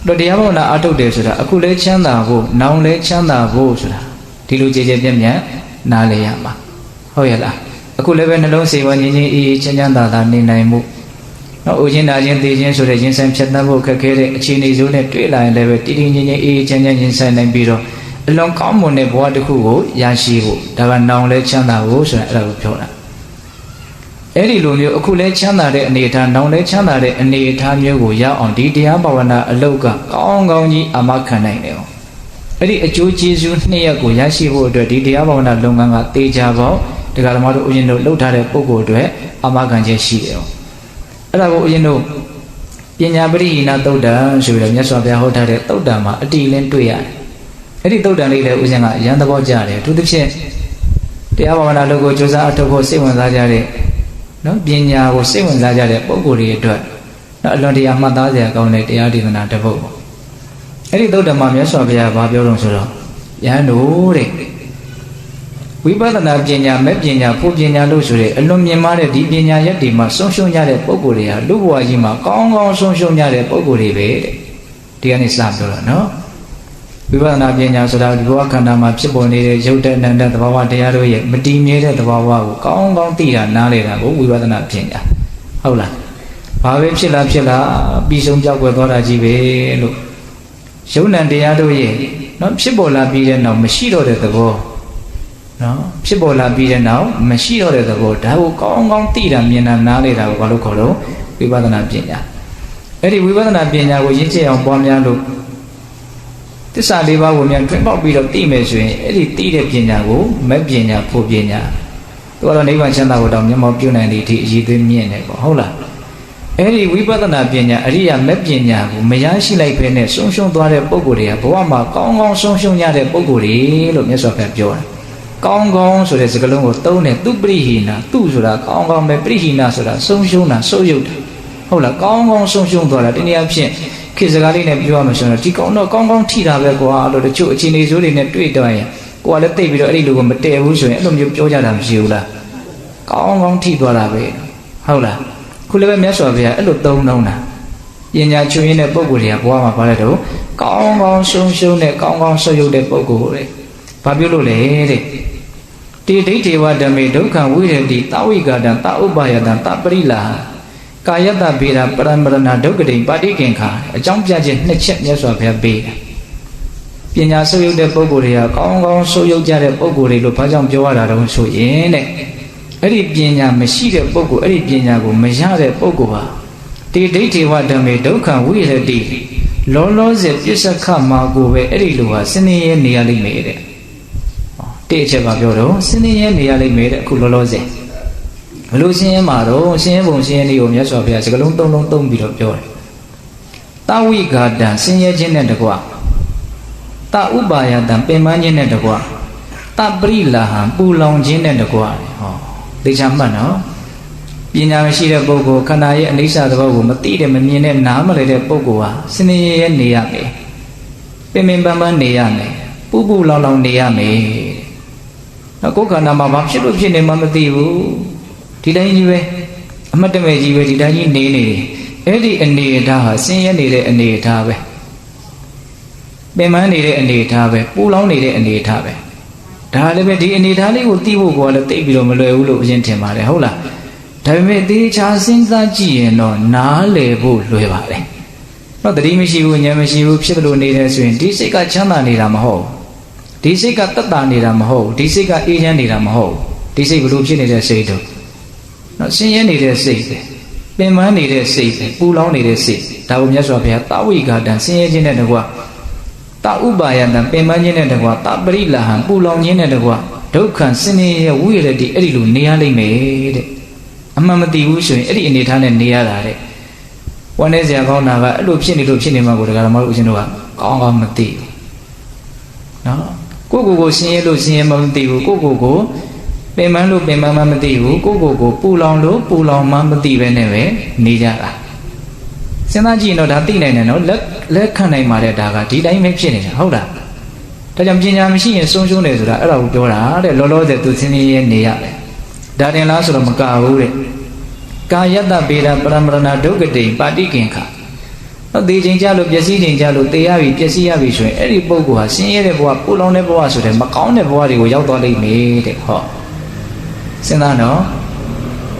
A: တော့တရားဘာဝနာအထုတ်တယ်ဆိုတာအခုလဲချမ်းသာဖို့နောင်လဲချမ်းသာဖို့ဆိုတာဒီလိုကြည်ကြည်ပြည့်ပြည့်နားလည်ရမှာဟုတ်ရဲ့လားအခုလည်းပဲနှလုံးစိတ်ဝငြိမ်းငြိမ်းအေးအေးချမ်းချမ်းသာသာနေနိုင်မှုနော်အိုချင်းတာချင်းသေချင်းဆိုတဲ့ရင်ဆိုင်ဖြတ်တန်းဖို့ခက်ခဲတဲ့အခြေအနေဆိုးနဲ့တွေ့လာရင်လည်းပဲတည်တည်ငြိမ်ငြိမ်အေးအေးချမ်းချမ်းရင်ဆိုင်နိုင်ပြီးတော့အလွန်ကောင်းမွန်တဲ့ဘဝတစ်ခုကိုရရှိဖို့ဒါကနောင်လဲချမ်းသာဖို့ဆိုတာအဲ့ဒါကိုပြောတာအဲ့ဒီလိုမျိုးအခုလဲချမ်းသာတဲ့အနေအထားနောင်လဲချမ်းသာတဲ့အနေအထားမျိုးကိုရအောင်ဒီတရားဘာဝနာအလောက်ကကောင်းကောင်းကြီးအာမခံနိုင်တယ်အဲ့ဒီအကျိုးကျေးဇူးနှစ်ရပ်ကိုရရှိဖို့အတွက်ဒီတရားဘာဝနာလုပ်ငန်းကတေချာပေါ့တရားဓမ္မတို့ဥယျာဉ်တို့လှုပ်ထားတဲ့ပုဂ္ဂိုလ်တွေအာမခံချက်ရှိတယ်အဲ့ဒါကိုဥယျာဉ်တို့ပညာပရိဟိနသုတ်တံဆိုပြီးတော့မြတ်စွာဘုရားဟောထားတဲ့သုတ်တံမှာအတိလင်းတွေ့ရတယ် အဲ့ဒီသုတ်တန်လေးလည်းဦးဇင်းကရန်သဘောကြတယ်သူတစ်ဖြင့်တရားဘာဝနာလုပ်ကိုကြိုးစားအထောက်ဖို့စိတ်ဝင်စားကြတဲ့နော်ပညာကိုစိတ်ဝင်စားကြတဲ့ပုဂ္ဂိုလ်တွေအတွက်နော်အလွန်တရာမှတ်သားစရာကောင်းတဲ့တရားဒေသနာတစ်ပုဒ်ပေါ့အဲ့ဒီသုတ်တံမှာမြတ်စွာဘုရားဘာပြောတော့ဆိုတော့ယဟန်တို့တဲ့ဝိပဿနာပညာမဲ့ပညာဖို့ပညာလို့ဆိုတဲ့အလွန်မြင့်မားတဲ့ဒီပညာရက်တွေမှာဆုံးရှုံးကြတဲ့ပုဂ္ဂိုလ်တွေဟာလူဘဝကြီးမှာကောင်းကောင်းဆုံးရှုံးကြတဲ့ပုဂ္ဂိုလ်တွေပဲတဲ့ဒီကနေ့စပြောတော့နော်ဝိပဿနာပညာဆိုတာဒီဘဝခန္ဓာမှာဖြစ်ပေါ်နေတဲ့ရုပ်တဏ္ဍသဘာဝတရားတို့ရဲ့မတည်မြဲတဲ့သဘာဝကိုကောင်းကောင်းသိတာနားလည်တာကိုဝိပဿနာပညာဟုတ်လားဘာပဲဖြစ်လာပြီးဆုံးပြောက်ွယ်သွားတာကြီးပဲလို့ရုပ်ဏတရားတို့ရဲ့နော်ဖြစ်ပေါ်လာပြီးတဲ့နောက်မရှိတော့တဲ့သဘောနော်ဖြစ်ပေါ်လာပြီးတဲ့နောက်မရှိတော့တဲ့သဘောဒါကိုကောင်းကောင်းသိတာမြင်တာနားလည်တာကိုဘာလို့ခေါ်လို့ဝိပဿနာပညာအဲ့ဒီဝိပဿနာပညာကိုရင့်ကျက်အောင်ပွားများလို့သစ္စာလေးပါးကိုမြန်တွင်ပေါက်ပြီးတော့သိမယ်ဆိုရင်အဲ့ဒီသိတဲ့ပညာကိုမဲ့ပညာဖို့ပညာသူကတော့နိဗ္ဗာန်ချမ်းသာကိုတောင်မျက်မှောက်ပြုနိုင်တဲ့အထိအည်သွေးမြင့်နေပေါ့ဟုတ်လားအဲ့ဒီဝိပဿနာပညာအရိယာမဲ့ပညာကိုမရရှိလိုက်ဘဲနဲ့ဆုံးရှုံးသွားတဲ့ပုဂ္ဂိုလ်တွေကဘဝမှာကောင်းကောင်းဆုံးရှုံးရတဲ့ပုဂ္ဂိုလ်တွေလို့မြတ်စွာဘုရားပြောတယ်ကောင်းကောင်းဆိုတဲ့စကားလုံးကိုသုံးတယ်သူပရိဟိနာသူဆိုတာကောင်းကောင်းပဲပရိဟိနာဆိုတာဆုံးရှုံးတာဆုပ်ယုပ်တာဟုတ်လားကောင်းကောင်းဆုံးရှုံးသွားတာဒီနေရာဖြင့်ခေတ်စကားလေးနဲ့ပြောရမှာဆိုတော့ဒီကောင်းတော့ကောင်းကောင်းထိတာပဲကွာလို့တချို့အခြေအနေဆိုးတွေနဲ့တွေ့တော့ရင်ကိုကလည်းသိပြီးတော့အဲ့ဒီလူကိုမတည့်ဘူးဆိုရင်အဲ့လိုမျိုးပြောကြတာမရှိဘူးလားကောင်းကောင်းထိသွားတာပဲဟုတ်လားခုလည်းပဲမြတ်စွာဘုရားအဲ့လိုသုံးတာပညာချွေရင်းတဲ့ပုဂ္ဂိုလ်တွေကဘဝမှာပါလဲတော့ကောင်းကောင်းဆုံးရှုံးတဲ့ကောင်းကောင်းဆုပ်ယုပ်တဲ့ပုဂ္ဂိုလ်တွေဘာပြောလို့လဲတဲ့တိဒိဋ္ဌေဝဓမ္မေဒုက္ခဝိရတိသဝိကာတံသဥပ္ပါယတံသပရိလာကာယတ္တဗေဒပရမရဏဒုက္ခတိပါတိကင်္ခာအကြောင်းပြခြင်းနှစ်ချက်မြတ်စွာဘုရားပေးတယ်ပညာဆုပ်ယုပ်တဲ့ပုဂ္ဂိုလ်တွေကကောင်းကောင်းဆုပ်ယုပ်ကြတဲ့ပုဂ္ဂိုလ်တွေလို့ဘာကြောင့်ပြောရတာတုံးဆိုရင်တဲ့အဲ့ဒီပညာမရှိတဲ့ပုဂ္ဂိုလ်အဲ့ဒီပညာကိုမရတဲ့ပုဂ္ဂိုလ်ဟာတိဒိဋ္ဌေဝဓမ္မေဒုက္ခဝိရတိလောလောဆယ်ပြစ္ဆခမှာကိုပဲအဲ့ဒီလိုဟာစနေရဲနေရလိမ့်မယ်တဲ့တိအချက်ကပြောတော့စနေရဲနေရလိမ့်မယ်တဲ့အခုလောလောဆယ်ဘလို့ရှင်းရင်မှာတော့ရှင်းပုံရှင်းလေးကိုမြတ်စွာဘုရားစကလုံးသုံးလုံးသုံးပြီးတော့ပြောတယ်တဝိဂါတံဆင်းရဲခြင်းနဲ့တကွတဥပါယတံပင်ပန်းခြင်းနဲ့တကွတပရိလာဟံပူလောင်ခြင်းနဲ့တကွဟောသိချာမှတ်နော်ပညာမရှိတဲ့ပုဂ္ဂိုလ်ခန္ဓာရဲ့အနိစ္စသဘောကိုမသိတဲ့မမြင်တဲ့နားမလည်တဲ့ပုဂ္ဂိုလ်ဟာစနေရဲနေရမယ်ပင်ပန်းပန်းနေရမယ်ပူပူလောင်လောင်နေရမယ်နော်ကိုယ်ခန္ဓာမှာဘာဖြစ်လို့ဖြစ်နေမှမသိဘူးဒီတိုင်းကြီးပဲအမတ်တမဲ့ကြီးပဲဒီတိုင်းကြီးနေနေတယ်အဲ့ဒီအနေအထားဟာဆင်းရဲနေတဲ့အနေအထားပဲပင်ပန်းနေတဲ့အနေအထားပဲပူလောင်နေတဲ့အနေအထားပဲဒါလည်းပဲဒီအနေအထားလေးကိုသိဖို့ကလည်းသိပြီးတော့မလွယ်ဘူးလို့အရင်ထင်ပါတယ်ဟုတ်လားဒါပေမဲ့သေချာစဉ်းစားကြည့်ရင်တော့နားလည်ဖို့လွယ်ပါတယ်တော့တတိမရှိဘူးဉာဏ်မရှိဘူးဖြစ်လို့နေတယ်ဆိုရင်ဒီစိတ်ကချမ်းသာနေတာမဟုတ်ဒီစိတ်ကတက်တာနေတာမဟုတ်ဒီစိတ်ကအေးချမ်းနေတာမဟုတ်ဒီစိတ်ဘလို့ဖြစ်နေတဲ့စိတ်တို့နော်ဆင်းရဲနေတဲ့စိတ်ပဲပင်ပန်းနေတဲ့စိတ်ပဲပူလောင်နေတဲ့စိတ်ဒါကိုမြတ်စွာဘုရားတဝိဂါတံဆင်းရဲခြင်းနဲ့တကွတဥပါယတံပင်ပန်းခြင်းနဲ့တကွတပရိလာဟံပူလောင်ခြင်းနဲ့တကွဒုက္ခဆင်းရဲဝိရတိအဲ့ဒီလိုနေရလိမ့်မယ်တဲ့အမှန်မသိဘူးဆိုရင်အဲ့ဒီအနေထားနဲ့နေရတာတဲ့ဝမ်းနေစရာကောင်းတာကအဲ့လိုဖြစ်နေလို့ဖြစ်နေမှကိုတရားဓမ္မတို့ဦးဇင်းတို့ကကောင်းကောင်းမသိဘူးနော်ကိုဆင်းရဲလို့ဆင်းရဲမှမသိဘူးကိုပင်ပန်းလို့ပင်ပန်းမှမသိဘူးကိုပူလောင်လို့ပူလောင်မှမသိပဲနဲ့ပဲနေကြတာစဉ်းစားကြည့်ရင်တော့ဒါသိနိုင်တယ်နော်လက်ခံနိုင်ပါတဲ့ဒါကဒီတိုင်းပဲဖြစ်နေတာဟုတ်လားဒါကြောင့်ပညာမရှိရင်ဆုံးရှုံးတယ်ဆိုတာအဲ့ဒါကိုပြောတာတဲ့လောလောဆယ်သူဆင်းရဲနေရတယ်ဒါတင်လားဆိုတော့မကဘူးတဲ့ကာယတ္တဗေဒပရမရဏဒုက္ခတိပါတိကင်္ခတော့သေချိန်ကြလို့ပျက်စီးချိန်ကြလို့သေရပြီပျက်စီးရပြီဆိုရင်အဲ့ဒီပုဂ္ဂိုလ်ဟာဆင်းရဲတဲ့ဘဝပူလောင်တဲ့ဘဝဆိုတဲ့မကောင်းတဲ့ဘဝတွေကိုရောက်သွားလိမ့်မယ်တဲ့ဟောစဉ်းစားနော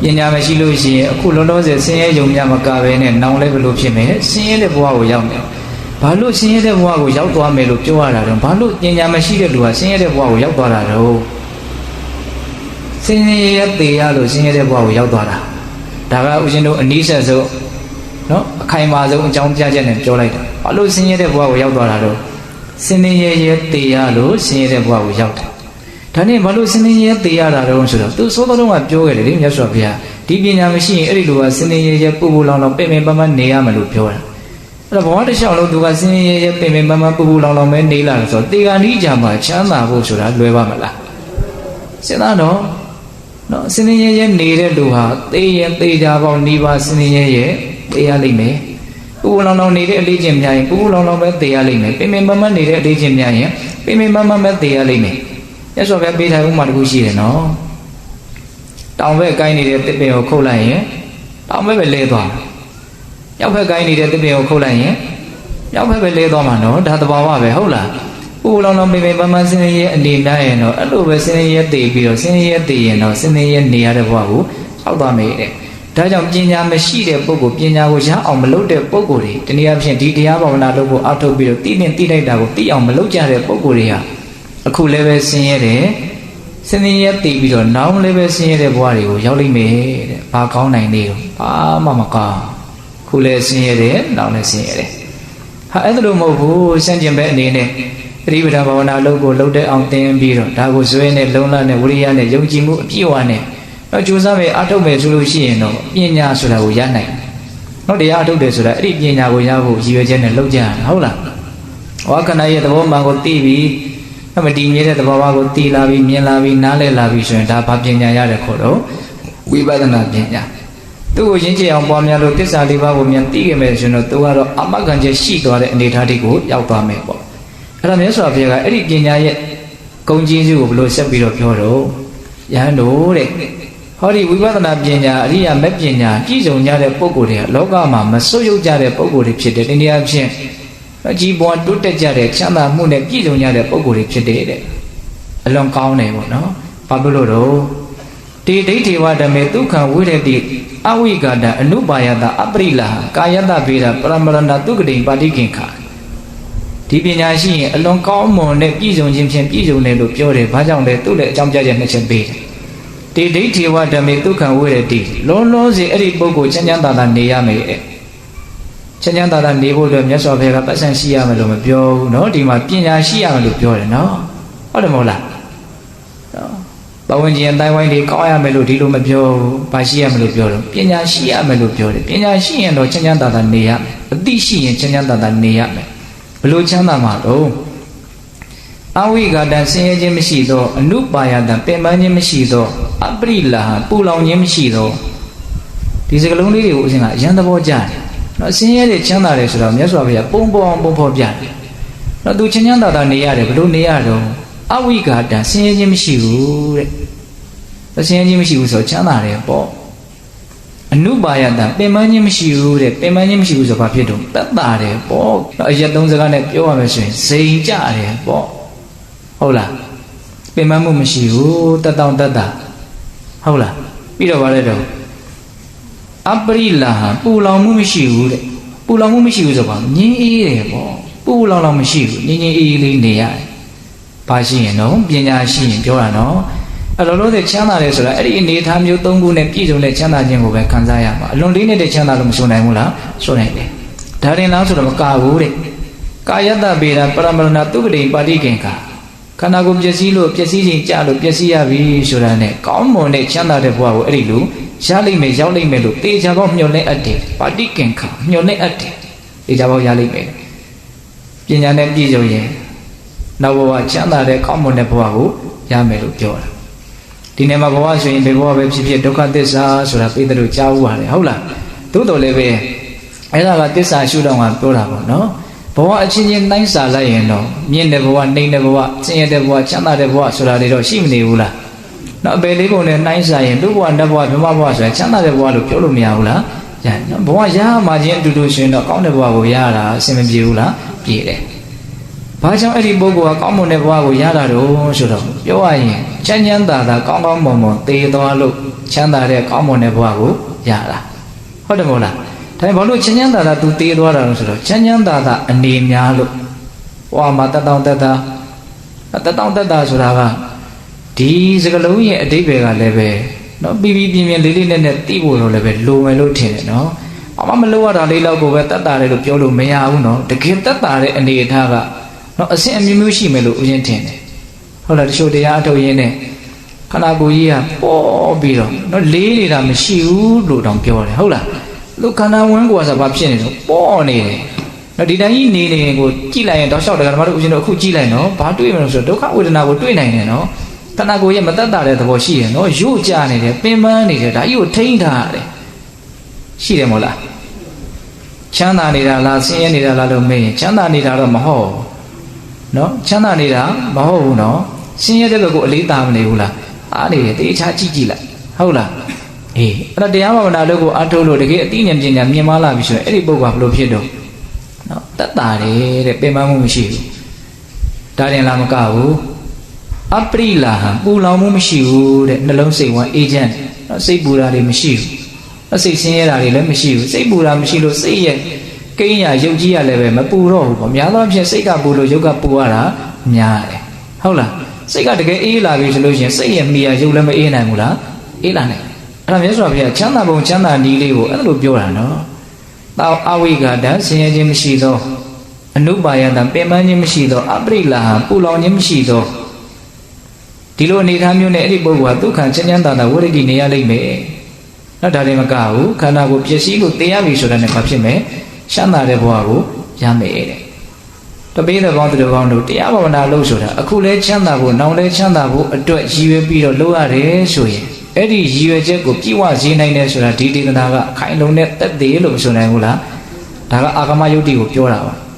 A: ်ပညာမရှိလို့ရှိရင်အခုလောလောဆယ်ဆင်းရဲယုံမြမကပဲနဲ့နောင်လည်းဘလို့ဖြစ်မယ်ဆင်းရဲတဲ့ဘဝကိုရောက်မယ်ဘာလို့ဆင်းရဲတဲ့ဘဝကိုရောက်သွားမယ်လို့ပြောရတာတော့ဘာလို့ပညာမရှိတဲ့လူဟာဆင်းရဲတဲ့ဘဝကိုရောက်သွားတာတော့ဆင်းရဲသေးရလို့ဆင်းရဲတဲ့ဘဝကိုရောက်သွားတာဒါကဦးဇင်းတို့အနည်းဆက်ဆုံးနော်အခိုင်အမာဆုံးအကြောင်းပြချက်နဲ့ပြောလိုက်တာဘာလို့ဆင်းရဲတဲ့ဘဝကိုရောက်သွားတာတော့ဆင်းရဲသေးရလို့ဆင်းရဲတဲ့ဘဝကိုရောက်တယ်ဒါနဲ့ဘာလို့စနေရဲသေးရတာတော့ဆိုတော့သူသောတော်ကပြောခဲ့တယ်လေမြတ်စွာဘုရားဒီပညာမရှိရင်အဲ့ဒီလိုကစနေရဲပူပူလောင်လောင်ပင်ပန်းပန်းနေရမယ်လို့ပြောတာ အဲ့တော့ဘဝတစ်လျှောက်လုံးသူကစင်းရဲရဲပင်ပင်ပန်းပန်းပူပူလောင်လောင်ပဲနေလာတယ်ဆိုတော့တေဂာနိကြမှာချမ်းသာဖို့ဆိုတာလွယ်ပါမလားစဉ်းစားတော့နော်စင်းရဲရဲနေတဲ့လူဟာသေရင်သေကြပေါင်းနှီးပါစင်းရဲရဲသေရလိမ့်မယ်ပူပူလောင်လောင်နေတဲ့အလေးချင်းများရင်ပူပူလောင်လောင်ပဲသေရလိမ့်မယ်ပင်ပင်ပန်းပန်းနေတဲ့အလေးချင်းများရင်ပင်ပင်ပန်းပန်းပဲသေရလိမ့်မယ်ရသော်ပဲပေးထိုင်ဥမာတစ်ခုရှိတယ်နော်တောင်ဘက်ကိုင်းနေတဲ့တစ်ပင်ကိုခုတ်လိုက်ရင်တောင်ဘက်ပဲလဲသွားမြောက်ဘက်ကိုင်းနေတဲ့တစ်ပင်ကိုခုတ်လိုက်ရင်မြောက်ဘက်ပဲလဲသွားမှာနော်ဒါသဘာဝပဲဟုတ်လားပူလောင်လောင်ပင်ပင်ပန်းပန်းစင်းရဲအနေနဲ့ရင်တော့အဲ့လိုပဲစင်းရဲတည်ပြီးတော့စင်းရဲတည်ရင်တော့စင်းရဲနေရတဲ့ဘဝကိုအောက်သွားမယ်တဲ့ဒါကြောင့်ပညာမရှိတဲ့ပုဂ္ဂိုလ်ပညာကိုရအောင်မလုပ်တဲ့ပုဂ္ဂိုလ်တွေတနည်းအားဖြင့်ဒီတရားဘာဝနာလုပ်ဖို့အောက်ထုတ်ပြီးတော့သိနေသိလိုက်တာကိုသိအောင်မလုပ်ကြတဲ့ပုဂ္ဂိုလ်တွေဟာအခုလည်းပဲဆင်းရဲတယ်ဆင်းရဲတည်ပြီးတော့နောက်လည်းပဲဆင်းရဲတဲ့ဘဝတွေကိုရောက်လိမ့်မယ်တဲ့ဘာကောင်းနိုင်နေတော့ဘာမှမကောင်းခုလည်းဆင်းရဲတယ်နောက်လည်းဆင်းရဲတယ်ဟာအဲ့ဒါလို့မဟုတ်ဘူးစံကျင်ပဲအနေနဲ့ပရိပဒဘာဝနာလုပ်ကိုလုပ်တဲ့အောင်သင်ပြီးတော့ဒါကိုဇွဲနဲ့လုံလနဲ့ဝိရိယနဲ့ယုံကြည်မှုအပြည့်အဝနဲ့တော့ကြိုးစားမယ်အထုတ်မယ်ဆိုလို့ရှိရင်တော့ပညာဆိုတာကိုရနိုင်တယ်။နော်တရားအထုတ်တယ်ဆိုတာအဲ့ဒီပညာကိုရဖို့ရည်ရွယ်ချက်နဲ့လုပ်ကြရတာဟုတ်လား။ဝါခဏရဲ့သဘောမှန်ကိုသိပြီးမတည်မြဲတဲ့သဘောကိုသိလာပြီးမြင်လာပြီးနားလည်လာပြီးဆိုရင်ဒါဘာပညာရတဲ့ခေါ်တော့ဝိပဿနာပညာ။သူ့ကိုရင်းချအောင်ပွားများလို့သစ္စာလေးပါးကိုမြန်သိခဲ့မယ်ဆိုရင်တော့သူကတော့အမဂ္ဂံချက်ရှိသွားတဲ့အနေအထားတွေကိုရောက်သွားမယ်ပေါ့။အဲ့ဒါမျိုးဆိုတော့ဘုရားကအဲ့ဒီပညာရဲ့ဂုဏ်ကြီးစုကိုဘယ်လိုဆက်ပြီးတော့ပြောတော့ယဟန်တို့တဲ့ဟောဒီဝိပဿနာပညာအရိယာမက်ပညာပြည့်စုံကြတဲ့ပုဂ္ဂိုလ်တွေကလောကမှာမစွတ်ယုတ်ကြတဲ့ပုဂ္ဂိုလ်တွေဖြစ်တယ်။ဒီနေရာဖြင့်အကြီးပွားတိုးတက်ကြတဲ့ချမ်းသာမှုနဲ့ပြည့်စုံကြတဲ့ပုဂ္ဂိုလ်တွေဖြစ်တယ်တဲ့အလွန်ကောင်းတယ်ပေါ့နော်။ဘာဖြစ်လို့တော့တေဒိဋ္ဌိဝဓမေဒုက္ခဝိရတိအဝိကာဒအနုပါယတအပရိလာကာယတဗေဒပရမရဏတုကတိပါတိကင်္ခဒီပညာရှိရင်အလွန်ကောင်းမွန်တဲ့ပြည့်စုံခြင်းဖြင့်ပြည့်စုံတယ်လို့ပြောတယ်။ဘာကြောင့်လဲသူ့လည်းအကြောင်းပြချက်နှစ်ချက်ပေးတယ်။တေဒိဋ္ဌိဝဓမေဒုက္ခဝိရတိလုံးလုံးစီအဲ့ဒီပုဂ္ဂိုလ်ချမ်းချမ်းသာသာနေရမယ်တဲ့ချမ်းချမ်းသာသာနေဖို့အတွက်မြတ်စွာဘုရားကပတ်စံရှိရမယ်လို့မပြောဘူးเนาะဒီမှာပညာရှိရမယ်လို့ပြောတယ်เนาะဟုတ်တယ်မဟုတ်လားပဝန်းကျင်အတိုင်းဝိုင်းတွေကောင်းရမယ်လို့ဒီလိုမပြောဘူးဘာရှိရမယ်လို့ပြောတော့ပညာရှိရမယ်လို့ပြောတယ်ပညာရှိရင်တော့ချမ်းချမ်းသာသာနေရမယ်အသိရှိရင်ချမ်းချမ်းသာသာနေရမယ်ဘလို့ချမ်းသာမှာတော့အဝိဂါတံဆင်းရဲခြင်းမရှိသောအနုပါယတံပင်ပန်းခြင်းမရှိသောအပရိလာပူလောင်ခြင်းမရှိသောဒီစကလုံးလေးတွေကိုအရှင်ကအရန်သဘောကျတယ်နော်ဆင်းရဲတဲ့ချမ်းသာတယ်ဆိုတော့မြတ်စွာဘုရားပုံပေါ်အောင်ပုံဖော်ပြတယ်နော်သူချမ်းချမ်းသာသာနေရတယ်ဘလို့နေရတော့အဝိဂါတံဆင်းရဲခြင်းမရှိဘူးတဲ့ဆင်းရဲခြင်းမရှိဘူးဆိုတော့ချမ်းသာတယ်ပေါ့အနုပါယတံပင်ပန်းခြင်းမရှိဘူးတဲ့ပင်ပန်းခြင်းမရှိဘူးဆိုတော့ဘာဖြစ်တော့သက်သာတယ်ပေါ့အရက်သုံးစကားနဲ့ပြောရမယ်ဆိုရင်ဇိမ်ကြတယ်ပေါ့ဟုတ်လားပင်ပန်းမှုမရှိဘူးတက်တောင့်တက်တာဟုတ်လားပြီးတော့ဗါလဲတော့အပရိလာပူလောင်မှုမရှိဘူးတဲ့ပူလောင်မှုမရှိဘူးဆိုတော့ငြင်းအေးတယ်ပေါ့ပူလောင်လောင်မရှိဘူးငြင်းငြင်းအေးအေးလေးနေရတယ်ဘာရှိရင်တော့ပညာရှိရင်ပြောတာနော်အဲ့လိုလို့တဲ့ချမ်းသာတယ်ဆိုတာအဲ့ဒီအနေထားမျိုး၃ခုနဲ့ပြည့်စုံတဲ့ချမ်းသာခြင်းကိုပဲခံစားရမှာအလွန်လေးနဲ့တဲ့ချမ်းသာလို့မဆိုနိုင်ဘူးလားဆိုနိုင်တယ်ဒါရင်လားဆိုတော့မကဘူးတဲ့ကာယတဗေဒပရမရဏတုကတိပါတိကင်္ခခန္ဓာကိုယ်ပျက်စီးလို့ပျက်စီးခြင်းကြလို့ပျက်စီးရပြီဆိုတာနဲ့ကောင်းမွန်တဲ့ချမ်းသာတဲ့ဘဝကိုအဲ့ဒီလိုရလိမ့်မယ်ရောက်လိမ့်မယ်လို့တေချာပေါက်မျှော်လင့်အပ်တယ်ပါတိကင်္ခမျှော်လင့်အပ်တယ်တေချာပေါက်ရလိမ့်မယ်ပညာနဲ့ပြည့်စုံရင်နောက်ဘဝချမ်းသာတဲ့ကောင်းမွန်တဲ့ဘဝကိုရမယ်လို့ပြောတာဒီနေ့မှာဘဝဆိုရင်ဘယ်ဘဝပဲဖြစ်ဖြစ်ဒုက္ခသစ္စာဆိုတာပိဋကတို့ကြားဥပါတယ်ဟုတ်လားသို့တော်လည်းပဲအဲ့ဒါကသစ္စာရှုတော့ကပြောတာပေါ့နော်ဘဝအချင်းချင်းနှိုင်းစာလိုက်ရင်တော့မြင့်တဲ့ဘဝနှိမ့်တဲ့ဘဝဆင်းရဲတဲ့ဘဝချမ်းသာတဲ့ဘဝဆိုတာတွေတော့ရှိမနေဘူးလားနော်အပေလေးပုံနဲ့နှိုင်းစာရင်လူဘဝနတ်ဘဝမြမဘဝဆိုတာချမ်းသာတဲ့ဘဝလို့ပြောလို့မရဘူးလားရနော်ဘဝရမှချင်းအတူတူရှင်တော့ကောင်းတဲ့ဘဝကိုရတာအဆင်မပြေဘူးလားပြေတယ်ဘာကြောင့်အဲ့ဒီပုဂ္ဂိုလ်ကကောင်းမွန်တဲ့ဘဝကိုရတာတော့ဆိုတော့ပြောရရင်ချမ်းချမ်းသာသာကောင်းကောင်းမွန်မွန်သေသွားလို့ချမ်းသာတဲ့ကောင်းမွန်တဲ့ဘဝကိုရတာဟုတ်တယ်မဟုတ်လားဒါဘာလို့ချမ်းချမ်းသာသာသူသေသွားတာလို့ဆိုတော့ချမ်းချမ်းသာသာအနေများလို့ဘဝမှာတတောင့်တတာဆိုတာကဒီစကလုံးရဲ့အဓိပ္ပာယ်ကလည်းပဲနော်ပြီးပြင်းပြင်းလေးလေးနဲ့သိဖို့တော့လည်းပဲလိုမယ်လို့ထင်တယ်နော်အမမလိုရတာလေးလောက်ကိုပဲတတ်တာတယ်လို့ပြောလို့မရဘူးနော်တကယ်တတ်တာတဲ့အနေအထားကနော်အစဉ်အမျိုးမျိုးရှိမယ်လို့ဦးရင်ထင်တယ်ဟုတ်လားတချို့တရားအထုတ်ရင်းနဲ့ခန္ဓာကိုယ်ကြီးကပေါ်ပြီးတော့နော်လေးနေတာမရှိဘူးလို့တောင်ပြောတယ်ဟုတ်လားလူခန္ဓာဝင်ကိုယ်ကဆိုဘာဖြစ်နေတော့ပေါ်နေတယ် နော်ဒီတိုင်းကြီးနေကိုကြည့်လိုက်ရင်တော့ရှောက်တယ်ကဓမ္မတို့ဦးဇင်းတို့အခုကြည့်လိုက်နော်ဘာတွေ့မလို့ဆိုတော့ဒုက္ခဝေဒနာကိုတွေ့နိုင်တယ်နော်ခန္ဓာကိုယ်ရဲ့မသက်တာတဲ့သဘောရှိတယ်နော်ရုပ်ကြနေတယ်ပင်ပန်းနေတယ်ဒါကြီးကိုထိန်းထားရတယ်ရှိတယ်မို့လားချမ်းသာနေတာလားဆင်းရဲနေတာလားလို့မေးရင်ချမ်းသာနေတာတော့မဟုတ်နော်ချမ်းသာနေတာမဟုတ်ဘူးနော်ဆင်းရဲတဲ့ဘက်ကိုအလေးထားမနေဘူးလားအားနေတယ်တေချာကြည့်ကြည့်လိုက်ဟုတ်လားအေးအဲ့တော့တရားဘာဝနာလို့ကိုအထုတ်လို့တကယ်အသိဉာဏ်ပညာမြင်မလာပြီဆိုရင်အဲ့ဒီပုဂ္ဂိုလ်ကဘယ်လိုဖြစ်တော့နော်တတ်တာတယ်တဲ့ပင်ပန်းမှုမရှိဘူးဒါရင်လားမကဘူးအပရိလာဟံပူလောင်မှုမရှိဘူးတဲ့နှလုံးစိတ်ဝမ်းအေဂျင့်နော်စိတ်ပူတာတွေမရှိဘူးအစိတ်ဆင်းရဲတာတွေလည်းမရှိဘူးစိတ်ပူတာမရှိလို့စိတ်ရဲ့ကိန်းရရုပ်ကြီးရလည်းပဲမပူတော့ဘူးပေါ့များသောအားဖြင့်စိတ်ကပူလို့ရုပ်ကပူရတာများတယ်ဟုတ်လားစိတ်ကတကယ်အေးလာပြီဆိုလို့ရှိရင်စိတ်ရဲ့မိရရုပ်လည်းမအေးနိုင်ဘူးလားအေးလာနိုင်အဲ့ဒါမြတ်စွာဘုရားချမ်းသာပုံချမ်းသာနည်းလေးကိုအဲ့လိုပြောတာနော်တောအဝိဂဒဆင်းရဲခြင်းမရှိသောအနုပါယတံပင်ပန်းခြင်းမရှိသောအပရိလာဟံပူလောင်ခြင်းမရှိသောဒီလိုအနေထားမျိုးနဲ့အဲ့ဒီပုဂ္ဂိုလ်ကဒုက္ခချမ်းချမ်းသာသာဝိရဒိနေရလိမ့်မယ်နော်ဒါလည်းမကဘူးခန္ဓာကိုယ်ပျက်စီးလို့တရားပြီဆိုတာနဲ့ဘာဖြစ်မယ်ချမ်းသာတဲ့ဘဝကိုရမယ်တဲ့တပိတဲ့ကောင်းတဲ့ကောင်းတို့တရားဘာဝနာလုပ်ဆိုတာအခုလဲချမ်းသာဖို့နောက်လဲချမ်းသာဖို့အတွက်ရည်ရွယ်ပြီးတော့လုပ်ရတယ်ဆိုရင်အဲ့ဒီရည်ရွယ်ချက်ကိုပြည့်ဝစေနိုင်တယ်ဆိုတာဒီဒေသနာကအခိုင်အလုံနဲ့တက်သေးလို့မဆိုနိုင်ဘူးလားဒါကအာဂမယုတ်တိကိုပြောတာပ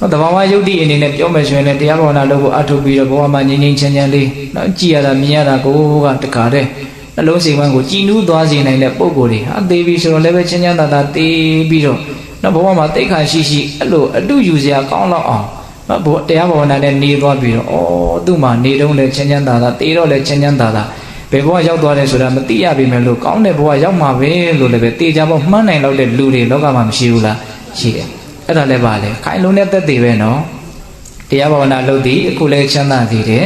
A: ါနော်တဘာဝယုတ်တိအနေနဲ့ပြောမယ်ဆိုရင်လည်းတရားဘာဝနာလုပ်ဖို့အထုပ်ပြီးတော့ဘဝမှာငြိမ်ငြိမ်ချမ်းချမ်းလေးနော်ကြည်ရတာမြင်ရတာကိုကတခါတည်းနှလုံးစိတ်ဝမ်းကိုကြည်နူးသွားစေနိုင်တဲ့ပုံကိုယ်တွေဟာသေပြီဆိုတော့လည်းပဲချမ်းချမ်းသာသာသေပြီးတော့နော်ဘဝမှာတိတ်ခါရှိရှိအဲ့လိုအတုယူစရာကောင်းတော့အောင်နော်တရားဘာဝနာနဲ့နေသွားပြီးတော့ဩသူ့မှာနေတော့လည်းချမ်းချမ်းသာသာသေတော့လည်းချမ်းချမ်းသာသာဘယ်ဘဝရောက်သွားတယ်ဆိုတာမသိရပြီမယ်လို့ကောင်းတဲ့ဘဝရောက်မှာပဲလို့လည်းပဲတေချာပေါ့မှန်းနိုင်တော့တဲ့လူတွေလောကမှာမရှိဘူးလားရှိတယ်အဲ့ဒါလည်းပါလေခိုင်လုံးတဲ့သက်သေပဲနော်တရားဘာဝနာလုပ်သည်အခုလည်းချမ်းသာသေးတယ်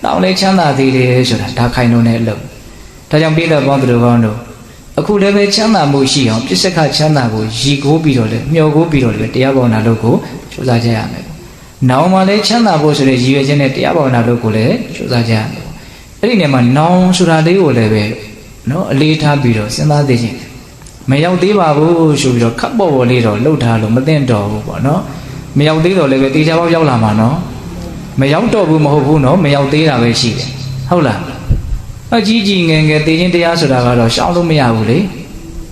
A: နောက်လည်းချမ်းသာသေးတယ်ဆိုတာဒါခိုင်လုံးတဲ့အလုပ်ဒါကြောင့်ပိဋကပေါင်းသူတို့ကောင်းတို့အခုလည်းပဲချမ်းသာမှုရှိအောင်ပြစ္ဆကချမ်းသာကိုရည်ကိုးပြီးတော့လေမျှော်ကိုးပြီးတော့လေတရားဘာဝနာလုပ်ကိုကြိုးစားကြရမယ်နောင်မှလည်းချမ်းသာဖို့ဆိုတဲ့ရည်ရွယ်ချက်နဲ့တရားဘာဝနာလုပ်ကိုလည်းကြိုးစားကြရမယ်အဲ့ဒီနေရာမှာနောင်ဆိုတာလေးကိုလည်းပဲနော်အလေးထားပြီးတော့စဉ်းစားသိချင်းမရောက်သေးပါဘူးဆိုပြီးတော့ခပ်ပေါ်ပေါ်လေးတော့လှုပ်ထားလို့မသိတော့ဘူးပေါ့နော်မရောက်သေးတော့လည်းပဲတေချာပေါက်ရောက်လာမှာနော်မရောက်တော့ဘူးမဟုတ်ဘူးနော်မရောက်သေးတာပဲရှိတယ်ဟုတ်လားအကြီးကြီးငယ်ငယ်သိချင်းတရားဆိုတာကတော့ရှောင်လို့မရဘူးလေ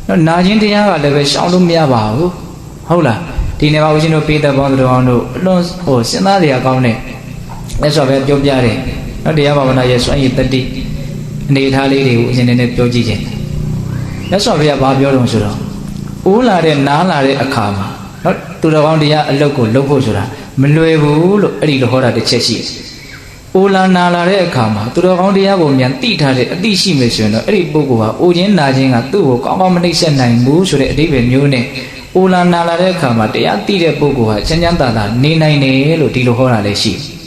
A: နော်နာချင်းတရားကလည်းပဲရှောင်လို့မရပါဘူးဟုတ်လားဒီနေ့မှာဦးဇင်းတို့ပေးတဲ့ဘောင်းတော်အောင်တို့အလွန်ဟိုစဉ်းစားရကောင်းတဲ့လက်စော်ပဲပြောပြတယ်နော်တရားဘာဝနာရဲ့စွမ်းရည်တတိအနေထားလေးတွေကိုအရင်နဲ့ပြောကြည့်ခြင်းလက်စော်ဘုရားဘာပြောတော့ဆိုတော့အိုးလာတဲ့နားလာတဲ့အခါမှာနော်သူတော်ကောင်းတရားအလုပ်ကိုလုပ်ဖို့ဆိုတာမလွယ်ဘူးလို့အဲ့ဒီလိုဟောတာတစ်ချက်ရှိတယ်အိုးလာနာလာတဲ့အခါမှာသူတော်ကောင်းတရားကိုမြန်သိထားတဲ့အသိရှိမယ်ဆိုရင်တော့အဲ့ဒီပုဂ္ဂိုလ်ဟာအိုခြင်းနာခြင်းကသူ့ကိုကောင်းကောင်းမနှိမ့်ဆက်နိုင်ဘူးဆိုတဲ့အဓိပ္ပာယ်မျိုးနဲ့အိုးလာနာလာတဲ့အခါမှာတရားသိတဲ့ပုဂ္ဂိုလ်ဟာချမ်းချမ်းသာသာနေနိုင်တယ်လို့ဒီလိုဟောတာလည်းရှိတယ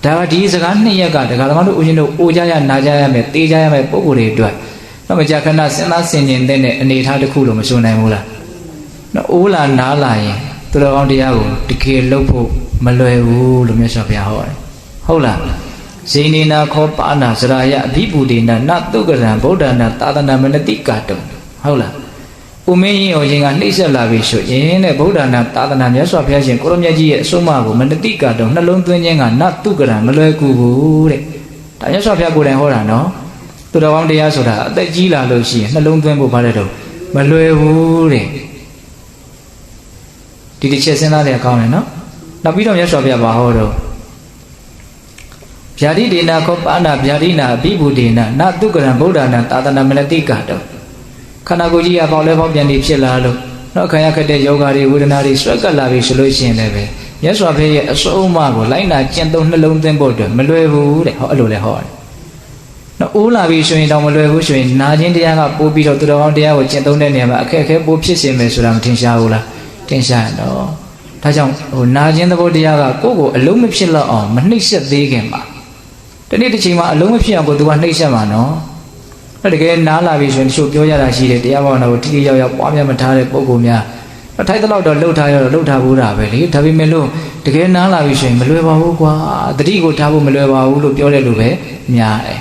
A: ်ဒါဒီစကားနှစ်ရက်ကဒကာသမားတို့ဦးဇင်းတို့အိုကြရနာကြရမယ်တေးကြရမယ်ပုဂ္ဂိုလ်တွေအတွက်တော့မကြာခဏစဉ်းစားဆင်ခြင်တဲ့အနေထားတစ်ခုလို့မဆိုနိုင်ဘူးလားနော်အိုးလာနားလာရင်သူတော်ကောင်းတရားကိုတကယ်လုပ်ဖို့မလွယ်ဘူးလို့မြတ်စွာဘုရားဟောတယ်ဟုတ်လားဇိနေနာခောပါဏစရာယအဘိပုဒေနနသုကရံဗုဒ္ဓနာသာသနာမနတိကာတုံဟုတ်လားဦးမင်းရင်ဟောခြင်းကနှိမ့်ဆက်လာပြီဆိုရင်တဲ့ဗုဒ္ဓနာသာသနာမြတ်စွာဘုရားရှင်ကိုရမြတ်ကြီးရဲ့အဆုံးအမကိုမနတိကာတုံနှလုံးသွင်းခြင်းကနသုကရံမလွယ်ကူဘူးတဲ့ဒါမြတ်စွာဘုရားကိုယ်တိုင်ဟောတာနော်သူတော်ကောင်းတရားဆိုတာအသက်ကြီးလာလို့ရှိရင်နှလုံးသွင်းဖို့ပါတယ်တော့မလွယ်ဘူးတဲ့ဒီတစ်ချက်စဉ်းစားရကောင်းတယ်နော်နောက်ပြီးတော့မြတ်စွာဘုရားဘာဟောတော့ဗျာတိဒေနာခောပါဏဗျာတိနာအဘိဗုဒေနနသုကရံဗုဒ္ဓနာသာသနာမနတိကာတောခန္ဓာကိုယ်ကြီးကပေါက်လဲပေါက်ပြန်ပြီးဖြစ်လာလို့နောက်ခံရခက်တဲ့ယောဂါတွေဝေဒနာတွေဆွဲကပ်လာပြီဆိုလို့ရှိရင်လည်းပဲမြတ်စွာဘုရားရဲ့အစိုးအမကိုလိုက်နာကျင့်သုံးနှလုံးသွင်းဖို့အတွက်မလွယ်ဘူးတဲ့ဟောအဲ့လိုလဲဟောတယ်နော်အိုးလာပြီဆိုရင်တော့မလွယ်ဘူးဆိုရင်နာခြင်းတရားကပို့ပြီးတော့သူတော်ကောင်းတရားကိုကျင့်သုံးတဲ့နေရာမှာအခက်အခဲပို့ဖြစ်စေမယ်ဆိုတာမထင်ရှားဘူးလားထင်ရှားတော့ဒါကြောင့်ဟိုနာခြင်းသဘောတရားကကိုယ့်ကိုအလုံးမဖြစ်တော့အောင်မနှိမ့်ဆက်သေးခင်မှာဒီနေ့တစ်ချိန်မှာအလုံးမဖြစ်အောင်ကိုသူကနှိမ့်ဆက်မှာနော်အဲ့တကယ်နားလာပြီဆိုရင်တချို့ပြောရတာရှိတယ်တရားဘာဝနာကိုတိတိယောက်ယောက်ပွားများမထားတဲ့ပုံကောင်များထိုက်တဲ့လောက်တော့လှုပ်ထားရတော့လှုပ်ထားဘူးတာပဲလေဒါပေမဲ့လို့တကယ်နားလာပြီဆိုရင်မလွယ်ပါဘူးကွာတတိကိုထားဖို့မလွယ်ပါဘူးလို့ပြောတဲ့လူပဲများတယ်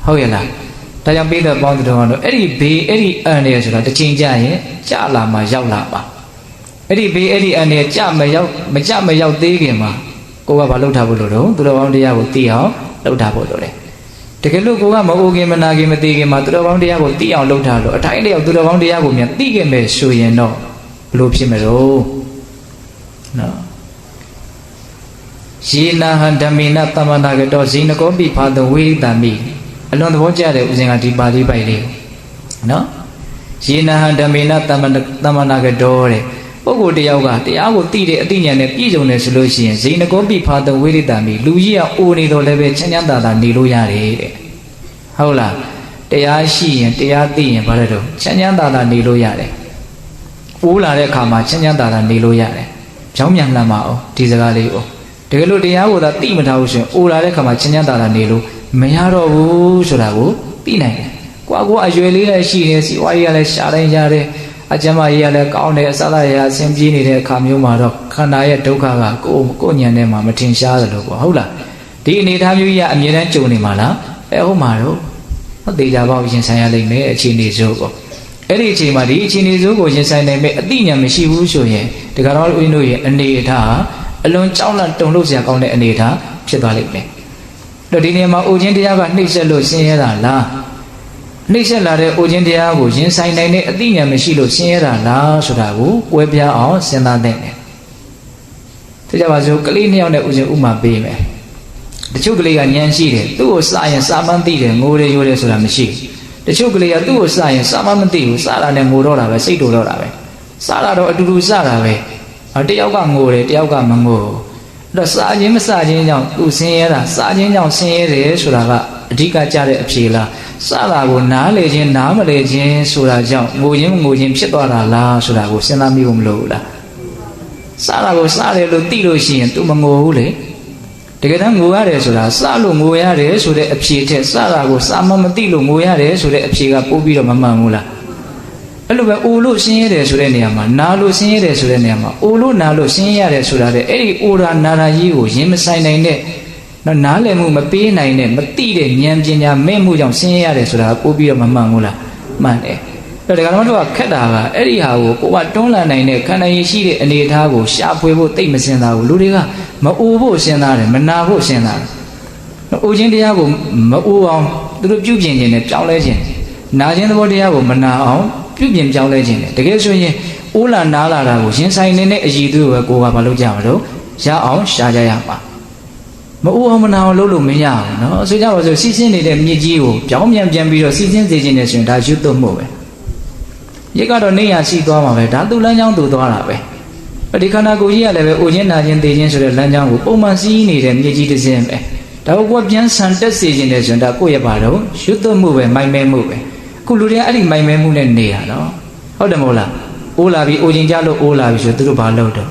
A: ဟုတ်ရဲ့လားဒါကြောင့်ပိဋကပေါင်းသူတော်ကတော့အဲ့ဒီဘေးအဲ့ဒီအန်ရဆိုတာတစ်ချိန်ကြာရင်ကြာလာမှရောက်လာပါ အဲ့ဒီဘေးအဲ့ဒီအနေကြမရောက်သေးခင်မှာကိုကဘာလုပ်ထားဖို့လို့တော့သူတော်ကောင်းတရားကိုသိအောင်လုပ်ထားဖို့လို့လေတကယ်လို့ကိုကမအိုခင်မနာခင်မသိခင်မှာသူတော်ကောင်းတရားကိုသိအောင်လုပ်ထားလို့အတိုင်းတယောက်သူတော်ကောင်းတရားကိုမြန်သိခဲ့မယ်ဆိုရင်တော့ဘလို့ဖြစ်မလို့နော်ယေနာဟံဓမ္မေနသမ္မနာကတောဇိနကောပိဖာတဝိတံမိအလွန်သဘောကျတဲ့ဥစဉ်ကဒီပါဠိပိုက်လေးနော်ယေနာဟံဓမ္မေနသမ္မနာကတောတဲ့ပုဂ္ဂိုလ်တယောက်ကတရားကိုသိတဲ့အသိဉာဏ်နဲ့ပြည့်စုံတယ်ဆိုလို့ရှိရင်ဇိနကောပိဖာတဝိတံမိလူကြီးကအိုနေတော့လည်းပဲချမ်းချမ်းသာသာနေလို့ရတယ်တဲ့ဟုတ်လားတရားရှိရင်တရားသိရင်ဘာလဲတော့ချမ်းချမ်းသာသာနေလို့ရတယ်အိုးလာတဲ့အခါမှာချမ်းချမ်းသာသာနေလို့ရတယ်ကြောင်းမြန်လှမ်းပါအောင်ဒီစကားလေးကိုတကယ်လို့တရားကိုသာသိမထားဘူးဆိုရင်အိုလာတဲ့ခါမှာချမ်းချမ်းသာသာနေလို့မရတော့ဘူးဆိုတာကိုသိနိုင်တယ်။ကိုကအရွယ်လေးလည်းရှိနေစီဝါကြီးကလည်းရှားတိုင်းရတယ်အကျမ်းမကြီးကလည်းကောင်းတယ်အစလာရအဆင်ပြေနေတဲ့အခါမျိုးမှာတော့ခန္ဓာရဲ့ဒုက္ခကကိုညံထဲမှာမထင်ရှားသလိုပေါ့ဟုတ်လားဒီအနေအထားမျိုးကြီးကအမြဲတမ်းကြုံနေမှာလားဟုတ်မှာတော့ဟုတ်သေးကြပါဦးရင်ဆိုင်ရလိမ့်မယ်အခြေအနေစိုးပေါ့အဲ့ဒီအချိန်မှာဒီအခြေအနေစိုးကိုရင်ဆိုင်နိုင်မဲ့အသိဉာဏ်မရှိဘူးဆိုရင်ဒီကတော့ဦးဇင်းတို့ရဲ့အနေအထားအလွန်ကြောက်လန့်တုန်လှုပ်စရာကောင်းတဲ့အနေအထားဖြစ်သွားလိမ့်မယ်။တော့ဒီနေရာမှာအိုခြင်းတရားကနှိမ့်ဆက်လို့ဆင်းရဲတာလား။နှိမ့်ဆက်လာတဲ့အိုခြင်းတရားကိုရင်ဆိုင်နိုင်တဲ့အသိဉာဏ်မရှိလို့ဆင်းရဲတာလားဆိုတာကိုကွဲပြားအောင်စဉ်းစားသင့်တယ်။ဒါကြပါစို့ကလေးနှစ်ယောက်နဲ့ဥစဉ်ဥမာပေးမယ်။တချို့ကလေးကဉာဏ်ရှိတယ်သူ့ကိုစရင်စာမှန်းသိတယ်ငိုတယ်ရိုးတယ်ဆိုတာမရှိဘူး။တချို့ကလေးကသူ့ကိုစရင်စာမှန်းမသိဘူးစတာနဲ့ငိုတော့တာပဲစိတ်တူတော့တာပဲ။စတာတော့အတူတူစတာပဲ။တယောက်ကငိုတယ်တယောက်ကမငိုအဲ့တော့စာခြင်းမစာခြင်းကြောင့်သူဆင်းရဲတာစာခြင်းကြောင့်ဆင်းရဲတယ်ဆိုတာကအဓိကကြတဲ့အဖြေလားစတာကိုနားလေခြင်းနားမလေခြင်းဆိုတာကြောင့်ငိုခြင်းမငိုခြင်းဖြစ်သွားတာလားဆိုတာကိုစဉ်းစားမိဖို့မလိုဘူးလားစတာကိုစတယ်လို့သိလို့ရှိရင် तू မငိုဘူးလေတကယ်တမ်းငိုရတယ်ဆိုတာစလို့ငိုရတယ်ဆိုတဲ့အဖြေထက်စတာကိုစာမသိလို့ငိုရတယ်ဆိုတဲ့အဖြေကပို့ပြီးတော့မမှန်ဘူးလားအဲ့လိုပဲအိုလို့ဆင်းရဲတယ်ဆိုတဲ့နေရာမှာနာလို့ဆင်းရဲတယ်ဆိုတဲ့နေရာမှာအိုလို့နာလို့ဆင်းရဲရတယ်ဆိုတာတဲ့အဲ့ဒီအိုရာနာရာကြီးကိုရင်မဆိုင်နိုင်တဲ့နော်နားလည်မှုမပေးနိုင်တဲ့မသိတဲ့ဉာဏ်ပညာမဲ့မှုကြောင့်ဆင်းရဲရတယ်ဆိုတာပို့ပြီးတော့မမှန်ဘူးလားမှန်တယ်အဲ့ဒါကလည်းတို့ကခက်တာကအဲ့ဒီဟာကိုကိုကတွန်းလှန်နိုင်တဲ့ခန္ဓာရည်ရှိတဲ့အနေအထားကိုရှာဖွေဖို့သိမစင်တာဘူးလူတွေကမအိုဖို့စဉ်းစားတယ်မနာဖို့စဉ်းစားတယ်အိုခြင်းတရားကိုမအိုအောင်သူတို့ပြုပြင်ခြင်းနဲ့ပြောင်းလဲခြင်းနာခြင်းသဘောတရားကိုမနာအောင်ပြုပြင်ပြောင်းလဲခြင်းတယ်တကယ်ဆိုရင်အိုးလာနားလာတာကိုရင်ဆိုင်နေတဲ့အည်သူပဲကိုကမလုပ်ကြမလို့ရအောင်ရှာကြရမှာမအိုးအောင်မနာအောင်လုပ်လို့မရဘူးเนาะဆိုကြပါစို့စီးစင်းနေတဲ့မြစ်ကြီးကိုပြောင်းပြန်ပြီးတော့စီးစင်းစေခြင်းနဲ့ဆိုရင်ဒါရွတ်သွတ်မှုပဲရိတ်ကတော့နေရရှိသွားမှာပဲဒါသူ့လမ်းကြောင်းသူသွားတာပဲဒီခန္ဓာကိုယ်ကြီးကလည်းပဲအိုခြင်းနာခြင်းသိခြင်းဆိုတဲ့လမ်းကြောင်းကိုပုံမှန်စီးနေတဲ့မြစ်ကြီးတစ်စင်းပဲဒါကိုကိုပြန်ဆန်တက်စေခြင်းနဲ့ဆိုရင်ဒါကိုယ့်ရဲ့ပါတော့ရွတ်သွတ်မှုပဲမိုင်မဲမှုပဲခုလူတွေကအဲ့ဒီမိုင်မဲမှုနဲ့နေတာနော်ဟုတ်တယ်မဟုတ်လားအိုးလာပြီအိုခြင်းကြလို့အိုးလာပြီဆိုသူတို့ဘာလုပ်တော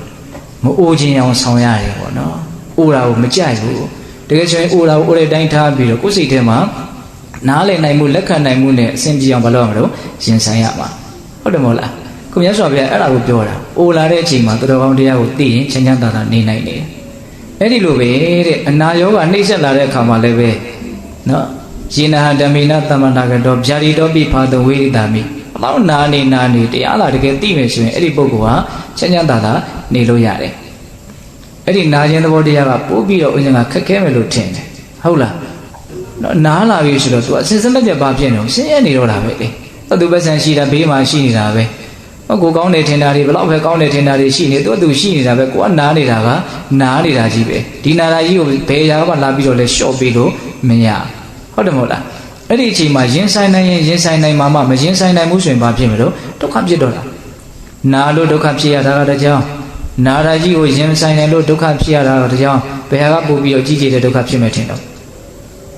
A: ့မအိုခြင်းအောင်ဆောင်ရတယ်ပေါ့နော်အိုးတာကိုမကြိုက်ဘူးတကယ်ဆိုရင်အိုးတာကိုအိုးတဲ့တိုင်းထားပြီးတော့ကိုယ်စိတ်ထဲမှာနားလည်နိုင်မှုလက်ခံနိုင်မှုနဲ့အစဉ်ပြေအောင်ဘာလုပ်ရမလို့ရင်ဆိုင်ရမှာဟုတ်တယ်မဟုတ်လားခုမြတ်စွာဘုရားအဲ့ဒါကိုပြောတာအိုးလာတဲ့အချိန်မှာသူတော်ကောင်းတရားကိုသိရင်ချမ်းချမ်းသာသာနေနိုင်တယ်အဲ့ဒီလိုပဲတဲ့အနာရောဂါနှိမ့်ဆက်လာတဲ့အခါမှာလည်းပဲနော်ယေနဟဓမ္မေနသမ္မနာကတောဗျာတိတောပိဖာတဝိရိတာမိအပေါင်းနာနေတရားလာတကယ်သိမယ်ဆိုရင်အဲ့ဒီပုဂ္ဂိုလ်ဟာချမ်းချမ်းသာသာနေလို့ရတယ်အဲ့ဒီနာခြင်းသဘောတရားကပို့ပြီးတော့ဥစဉ်ကခက်ခဲမယ်လို့ထင်တယ်ဟုတ်လားနော်နားလာပြီဆိုတော့ तू အစဉ်စမပြတ်ပါဖြစ်နေအောင်ဆင်းရဲနေတော့တာပဲလေသူပဲဆန်ရှိတာဘေးမှာရှိနေတာပဲကိုကောင်းတယ်ထင်တာတွေဘလောက်ပဲကောင်းတယ်ထင်တာတွေရှိနေသူရှိနေတာပဲကိုကနားနေတာကနားနေတာကြီးပဲဒီနာတာကြီးကိုဘယ်ရာကမှလာပြီးတော့လဲလျှော့ပေးလို့မရဟုတ်တယ်မဟုတ်လားအဲ့ဒီအချိန်မှာရင်ဆိုင်နိုင်ရင်ရင်ဆိုင်နိုင်မှာမရင်ဆိုင်နိုင်မှုဆိုရင်ဘာဖြစ်မလို့ဒုက္ခဖြစ်တော့တာနာလို့ဒုက္ခဖြစ်ရတာကတကြောင်နာတာကြီးကိုရင်ဆိုင်နိုင်လို့ဒုက္ခဖြစ်ရတာကတကြောင်ဘယ်ဟာကပို့ပြီးတော့ကြီးကျယ်တဲ့ဒုက္ခဖြစ်မယ်ထင်တော့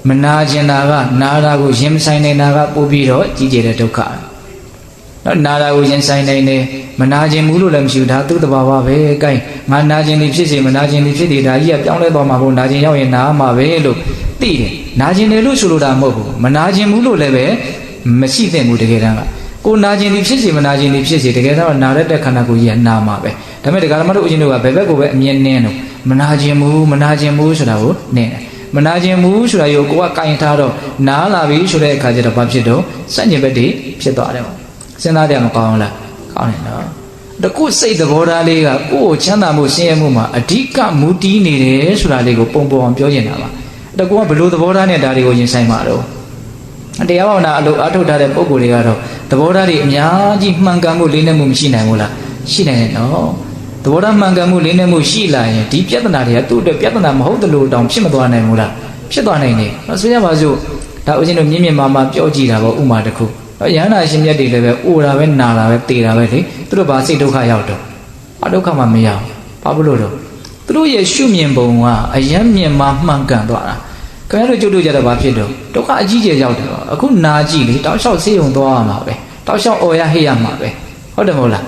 A: မနာကျင်တာကနာတာကိုရင်ဆိုင်နေတာကပို့ပြီးတော့ကြီးကျယ်တဲ့ဒုက္ခနော်နာတာကိုရင်ဆိုင်နိုင်တယ်မနာကျင်ဘူးလို့လည်းမရှိဘူးဒါသူ့တဘာဝပဲအဲကိုင်းငါနာကျင်သည်ဖြစ်စေမနာကျင်သည်ဖြစ်သည်ဒါကြီးကပြောင်းလဲသွားမှာပေါ့နာကျင်ရောက်ရင်နာမှာပဲလို့သိတယ်နာကျင်တယ်လို့ဆိုလိုတာမဟုတ်ဘူးမနာကျင်ဘူးလို့လည်းပဲမရှိသင့်ဘူးတကယ်တမ်းကကိုနာကျင်သည်ဖြစ်စေမနာကျင်သည်ဖြစ်စေတကယ်တော့နာရတဲ့ခန္ဓာကိုယ်ကြီးကနာမှာပဲဒါပေမဲ့ဒကာဓမ္မတို့အရှင်တို့ကဘယ်ဘက်ကိုပဲအမြင်နင်းတော့မနာကျင်ဘူးဆိုတာကိုနင်းတယ်မနာကျင်ဘူးဆိုတာကိုကိုကကင်ထားတော့နားလာပြီဆိုတဲ့အခါကျတော့ဘာဖြစ်တော့စัญญဘက်တွေဖြစ်သွားတယ်ပေါ့စဉ်းစားကြမကောင်းလားကောင်းတယ်နော် တကုစိတ်သဘောထားလေးကကိုယ်ကိုချမ်းသာမှုဆင်းရဲမှုမှာအဓိကမူတည်နေတယ်ဆိုတာလေးကိုပုံပေါ်အောင်ပြောနေတာပါတကူကဘလို့သဘောထားနဲ့ဒါတွေကိုရင်ဆိုင်မှာတော့တရားဘာဝနာအလုပ်အထုတ်ထားတဲ့ပုံကိုယ်တွေကတော့သဘောထားတွေအများကြီးမှန်ကန်မှုလေးနဲ့မှုမရှိနိုင်ဘူးလားရှိနိုင်တယ်နော်သဘောထားမှန်ကန်မှုလေးနဲ့မှုရှိလာရင်ဒီပြဿနာတွေကသူ့အတွက်ပြဿနာမဟုတ်တယ်လို့တောင်ဖြစ်မသွားနိုင်ဘူးလားဖြစ်သွားနိုင်တယ်ဆိုရပါစို့ဒါဦးဇင်းတို့မြင့်မြင့်မာမာပြောကြည့်တာပေါ့ဥမာတစ်ခုရဟန္တာရှင်မြတ်တွေလည်းပဲအိုတာပဲနာတာပဲတေတာပဲလေသူတို့ဘာစိတ်ဒုက္ခရောက်တော့အဒုက္ခမှမရောက်ဘာဖြစ်လို့တော့သူတို့ရဲ့ရှုမြင်ပုံကအယံမြင်မှာမှန်ကန်သွားတာခင်ဗျားတို့ကျုပ်တို့ကြတော့ဘာဖြစ်တော့ဒုက္ခအကြီးကျယ်ရောက်တယ်အခုနာကြည့်လေတောက်လျှောက်ဆေးရုံသွားရမှာပဲတောက်လျှောက်အော်ရဟိရမှာပဲဟုတ်တယ်မဟုတ်လာ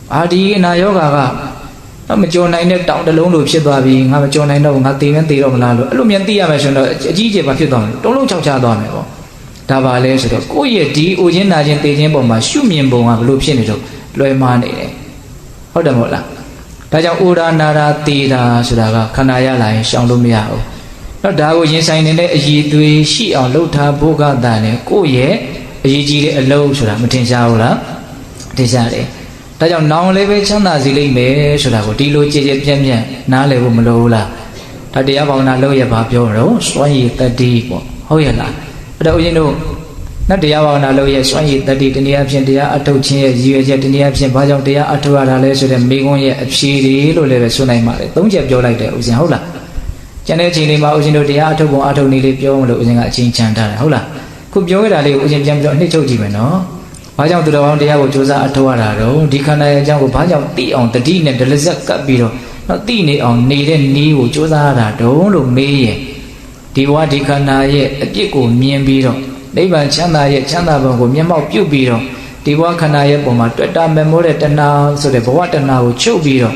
A: းအာဒီအနာယောဂါကမကြော်နိုင်တဲ့တောင်တလုံးလိုဖြစ်သွားပြီငါမကြော်နိုင်တော့ငါသေမသေတော့မလားလို့အဲ့လိုမြန်သိရမယ်ဆိုတော့အကြီးကျယ်ဘာဖြစ်သွားမလဲတုံးလုံးချောက်ချသွားမယ်ပေါ့ဒါပါလဲဆိုတော့ကိုယ့်ရဲ့ဒီအိုခြင်းနာခြင်းသေခြင်းပုံမှာရှုမြင်ပုံကဘလို့ဖြစ်နေတော့လွယ်မှားနေတယ်ဟုတ်တယ်မဟုတ်လားဒါကြောင့်အိုရာနာရာသေတာဆိုတာကခန္ဓာရလာရင်ရှောင်လို့မရဘူးတော့ဒါကိုရင်ဆိုင်နေတဲ့အည်သွေးရှိအောင်လှုပ်ထားဖို့ကတည်းကကိုယ့်ရဲ့အရေးကြီးတဲ့အလုပ်ဆိုတာမထင်ရှားဘူးလားထင်ရှားတယ်ဒါကြောင့်နောင်လည်းပဲချမ်းသာစေလိမ့်မယ်ဆိုတာကိုဒီလိုကြည်ကြည်ပြန့်ပြန့်နားလည်ဖို့မလိုဘူးလားဒါတရားဘာဝနာလုပ်ရပါပြောတော့စွမ်းရည်တတိပေါ့ဟုတ်ရဲ့လားအဲ့တော့ဦးဇင်းတို့နတ်တရားဘာဝနာလုပ်ရစွမ်းရည်တတိတနည်းအားဖြင့်တရားအထုတ်ခြင်းရဲ့ရည်ရွယ်ချက်တနည်းအားဖြင့်ဘာကြောင့်တရားအထုတ်ရတာလဲဆိုတဲ့မိဂုံးရဲ့အဖြေတွေလို့လည်းပဲဆိုနိုင်ပါတယ်၃ချက်ပြောလိုက်တယ်ဦးဇင်းဟုတ်လားကျန်တဲ့အချိန်လေးမှာဦးဇင်းတို့တရားအထုတ်ပုံအထုတ်နည်းလေးပြောမလို့ဦးဇင်းကအချိန်ချန်ထားတယ်ဟုတ်လားခုပြောရတာလေးကိုဦးဇင်းပြန်ပြီးတော့အနှစ်ချုပ်ကြည့်မယ်နော်ဘာကြောင့်သူတော်ကောင်းတရားကိုကြိုးစားအထောက်ရတာတော့ဒီခန္ဓာရဲ့အကြောင်းကိုဘာကြောင့်သိအောင်တတိနဲ့ဒလဇက်ကပ်ပြီးတော့သိနေအောင်နေတဲ့နည်းကိုကြိုးစားရတာတုံးလို့မေးရင်ဒီဘဝဒီခန္ဓာရဲ့အပြစ်ကိုမြင်ပြီးတော့နိဗ္ဗာန်ချမ်းသာရဲ့ချမ်းသာဘုံကိုမျက်မှောက်ပြုပြီးတော့ဒီဘဝခန္ဓာရဲ့ပုံမှာတွေ့တာမမောတဲ့တဏှာဆိုတဲ့ဘဝတဏှာကိုချုပ်ပြီးတော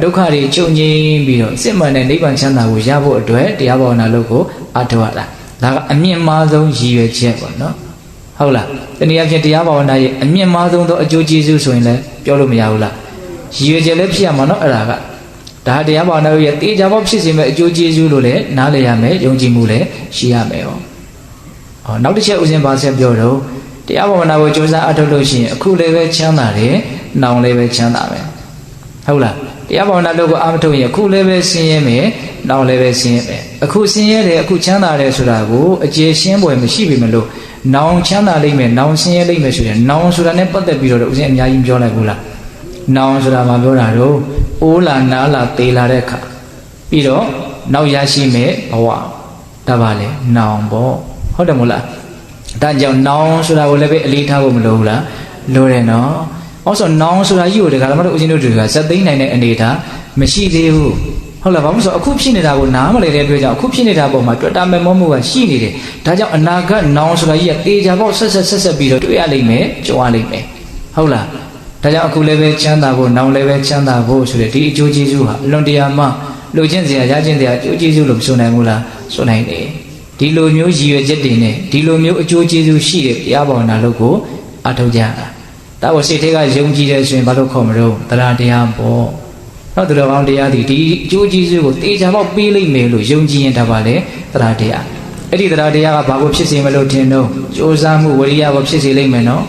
A: ့ဒုက္ခတွေချုပ်ငြိမ်းပြီးတော့စစ်မှန်တဲ့နိဗ္ဗာန်ချမ်းသာကိုရဖို့အတွက်တရားဘာဝနာလုပ်ကိုအထောက်ရတာဒါကအမြင့်မားဆုံးရည်ရွယ်ချက်ပေါ့နော်ဟုတ်လားတနည်းအားဖြင့်တရားဘာဝနာရဲ့အမြင့်မားဆုံးသောအကျိုးကျေးဇူးဆိုရင်လည်းပြောလို့မရဘူးလားရည်ရွယ်ချက်လည်းဖြစ်ရမှာနော်အဲ့ဒါကဒါတရားဘာဝနာရဲ့တေချာပေါဖြစ်စေမဲ့အကျိုးကျေးဇူးလို့လည်းနားလည်ရမယ်ယုံကြည်မှုလည်းရှိရမယ်ဟောနောက်တစ်ချက်ဦးဇင်းပါဆက်ပြောတော့တရားဘာဝနာကိုကြိုးစားအထောက်လို့ရှိရင်အခုလည်းပဲချမ်းသာတယ်နောင်လည်းပဲချမ်းသာမယ်ဟုတ်လားတရားဘာဝနာလို့ကိုအာမထုတ်ရင်အခုလည်းပဲဆင်းရဲမယ်နောင်လည်းပဲဆင်းရဲမယ်အခုဆင်းရဲတယ်အခုချမ်းသာတယ်ဆိုတာကိုအကျေရှင်းပွဲမရှိပြီမလို့နောင်ချမ်းသာလိမ့်မယ်နောင်ဆင်းရဲလိမ့်မယ်ဆိုရင်နောင်ဆိုတာနဲ့ပတ်သက်ပြီးတော့ဦးဇင်းအများကြီးပြောလိုက်ဘူးလားနောင်ဆိုတာမှပြောတာတော့အိုးလာနားလာသေလာတဲ့အခါပြီးတော့နောက်ရရှိမယ်ဘဝဒါပါလေနောင်ပေါ့ဟုတ်တယ်မို့လားဒါကြောင့်နောင်ဆိုတာကိုလည်းပဲအလေးထားဖို့မလိုဘူးလားလိုတယ်နော်အော်ဆိုနောင်ဆိုတာကြီးကိုတခါမှတော့ဦးဇင်းတို့တွေကဇက်သိမ်းနိုင်တဲ့အနေထားမရှိသေးဘူးဟုတ်လားဘာလို့ဆိုအခုဖြစ်နေတာကိုနားမလည်တဲ့အတွက်ကြောင့်အခုဖြစ်နေတာပုံမှာတွေ့တာမဲ့မောမှုကရှိနေတယ်ဒါကြောင့်အနာဂတ်နောင်ဆိုတာကြီးကတေချာပေါက်ဆက်ပြီးတော့တွေ့ရလိမ့်မယ်ကြုံရလိမ့်မယ်ဟုတ်လားဒါကြောင့်အခုလည်းပဲချမ်းသာဖို့နောင်လည်းပဲချမ်းသာဖို့ဆိုတဲ့ဒီအကျိုးကျေးဇူးဟာအလွန်တရာမှလိုချင်စရာရခြင်းတရားအကျိုးကျေးဇူးလို့မဆိုနိုင်ဘူးလားဆိုနိုင်တယ်ဒီလိုမျိုးရည်ရွယ်ချက်တွေနဲ့ဒီလိုမျိုးအကျိုးကျေးဇူးရှိတဲ့တရားဘာဝနာလုပ်ကိုအထောက်ကြတာဒါကိုစိတ်ထဲကယုံကြည်တယ်ဆိုရင်ဘာလို့ခေါ်မလို့တရားတရားပေါ့နောက်သူတော်ကောင်းတရားဒီအကျိုးကျေးဇူးကိုတေချာပေါက်ပေးလိုက်မယ်လို့ယုံကြည်ရင်ဒါပါလေတရားတရားအဲ့ဒီတရားတရားကဘာကိုဖြစ်စေမလို့ထင်တော့ကြိုးစားမှုဝိရိယကိုဖြစ်စေလိမ့်မယ်နော်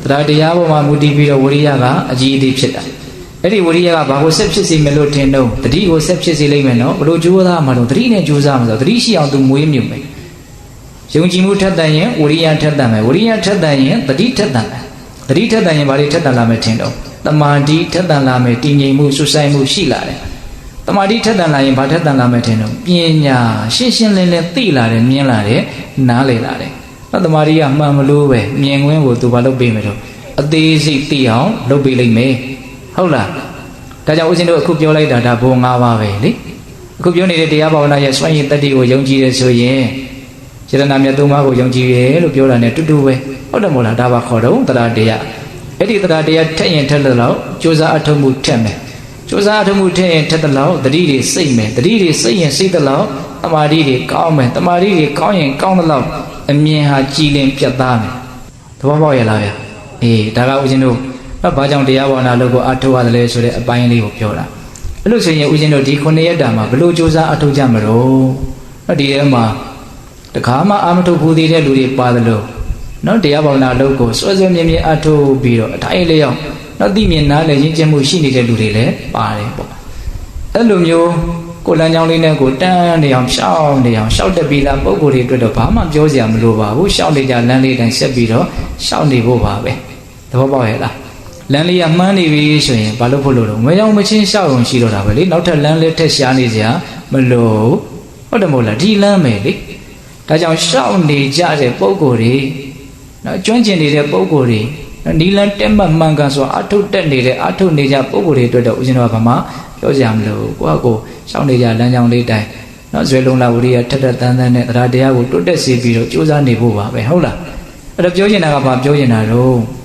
A: တရားတရားပေါ်မှာမူတည်ပြီးတော့ဝိရိယကအကြီးအသေးဖြစ်တာအဲ့ဒီဝိရိယကဘာကိုဆက်ဖြစ်စေမလို့ထင်တော့တတိကိုဆက်ဖြစ်စေလိမ့်မယ်နော်ဘလို့ကြိုးစားမှာတော့တတိနဲ့ကြိုးစားမှာဆိုတတိရှိအောင်သူမွေးမြူမယ်ယုံကြည်မှုထက်သန်ရင်ဝိရိယထက်သန်မယ်ဝိရိယထက်သန်ရင်တတိထက်သန်မယ်တတိထက်သန်ရင်ဘာတွေထက်သန်လာမယ်ထင်တော့တမာတိထက်သန်လာမယ်တည်ငြိမ်မှုစွဆိုင်မှုရှိလာတယ်တမာတိထက်သန်လာရင်ဘာထက်သန်လာမယ်ထင်တော့ပညာရှင်းရှင်းလင်းလင်းသိလာတယ်မြင်လာတယ်နားလည်လာတယ်တမာတိကမှန်မလို့ပဲမြင်ကွင်းကိုသူဘာလုပ်ပေးမယ်တော့အသေးစိတ်သိအောင်လုပ်ပေးလိမ့်မယ်ဟုတ်လားဒါကြောင့်ဦးဇင်းတို့အခုပြောလိုက်တာဒါဘုံ၅ပါးပဲလေအခုပြောနေတဲ့တရားဘာဝနာရဲ့စွန့်ရည်တတ္တိကိုယုံကြည်ရဆိုရင်စေတနာမြတ်သုံးပါးကိုယုံကြည်ရဲလို့ပြောတာ ਨੇ တူတူပဲဟုတ်တယ်မို့လားဒါပါခေါ်တော့တရားတရားအဲ့ဒီတရားတရားထက်ရင်ထက်လို့ကြိုးစားအထောက်မှုထက်မယ်ကြိုးစားအထောက်မှုထက်ရင်ထက်လို့တတိတွေစိတ်မယ်တတိတွေစိတ်ရင်စိတ်လို့တမာတိတွေကောင်းမယ်တမာတိတွေကောင်းရင်ကောင်းလို့အမြင်ဟာကြည်လင်ပြတ်သားမယ်သဘောပေါက်ရလားဗျာအေးဒါကဦးဇင်းတို့ဘာကြောင့်တရားဘာဝနာလုပ်ကိုအထောက်ရတယ်လဲဆိုတဲ့အပိုင်းလေးကိုပြောတာအဲ့လို့ဆိုရင်ဦးဇင်းတို့ဒီ9ရက်တာမှာဘလို့ကြိုးစားအထောက်ကြမလို့ဒီထဲမှာတခါမှအာမထုတ်ဘူးသေးတဲ့လူတွေပါတယ်လို့နော်တရားဘာဝနာလုပ်ကိုစွဲစွဲမြဲမြဲအထောက်ပြီးတော့အတိုင်းလျောက် နောက်သိမြင်နားလည်ရင်းကျက်မှုရှိနေတဲ့လူတွေလည်းပါတယ်ပေါ့အဲ့လိုမျိုးကိုလမ်းကြောင်းလေးနဲ့ကိုတန်းနေအောင်ရှောက်တက်ပြီးသားပုံကိုယ်တွေအတွက်တော့ဘာမှပြောစရာမလိုပါဘူးရှောက်နေကြလမ်းလေးတိုင်းဆက်ပြီးတော့ရှောက်နေဖို့ပါပဲသဘောပေါက်ရဲ့လားလမ်းလေးကမှန်းနေပြီဆိုရင်ဘာလို့ဖို့လို့တော့မကြောင်မချင်းရှောက်အောင်ရှိတော့တာပဲလေနောက်ထပ်လမ်းလေးထက်ရှားနေစရာမလိုဟုတ်တယ်မဟုတ်လားဒီလမ်းပဲလေဒါကြောင့်ရှောက်နေကြတဲ့ပုံကိုယ်တွေနော်ကျွမ်းကျင်နေတဲ့ပုံကိုယ်တွေနီလန်တက်မှတ်မှန်ကန်ဆိုအထုတ်တက်နေတဲ့အထုတ်နေကြပုံကိုယ်တွေအတွက်တော့ဦးဇင်းတော်ကဘာမှပြောကြမလို့ကိုရှောင်းနေကြလမ်းကြောင်းလေးတိုင်းနော်ဇွဲလုံးလာဝရိယထက်ထက်တန်းတန်းနဲ့တရားတရားကိုတွတ်တက်စေပြီးတော့ကြိုးစားနေဖို့ပါပဲဟုတ်လားအဲ့တော့ပြောချင်တာကဘာပြောချင်တာတော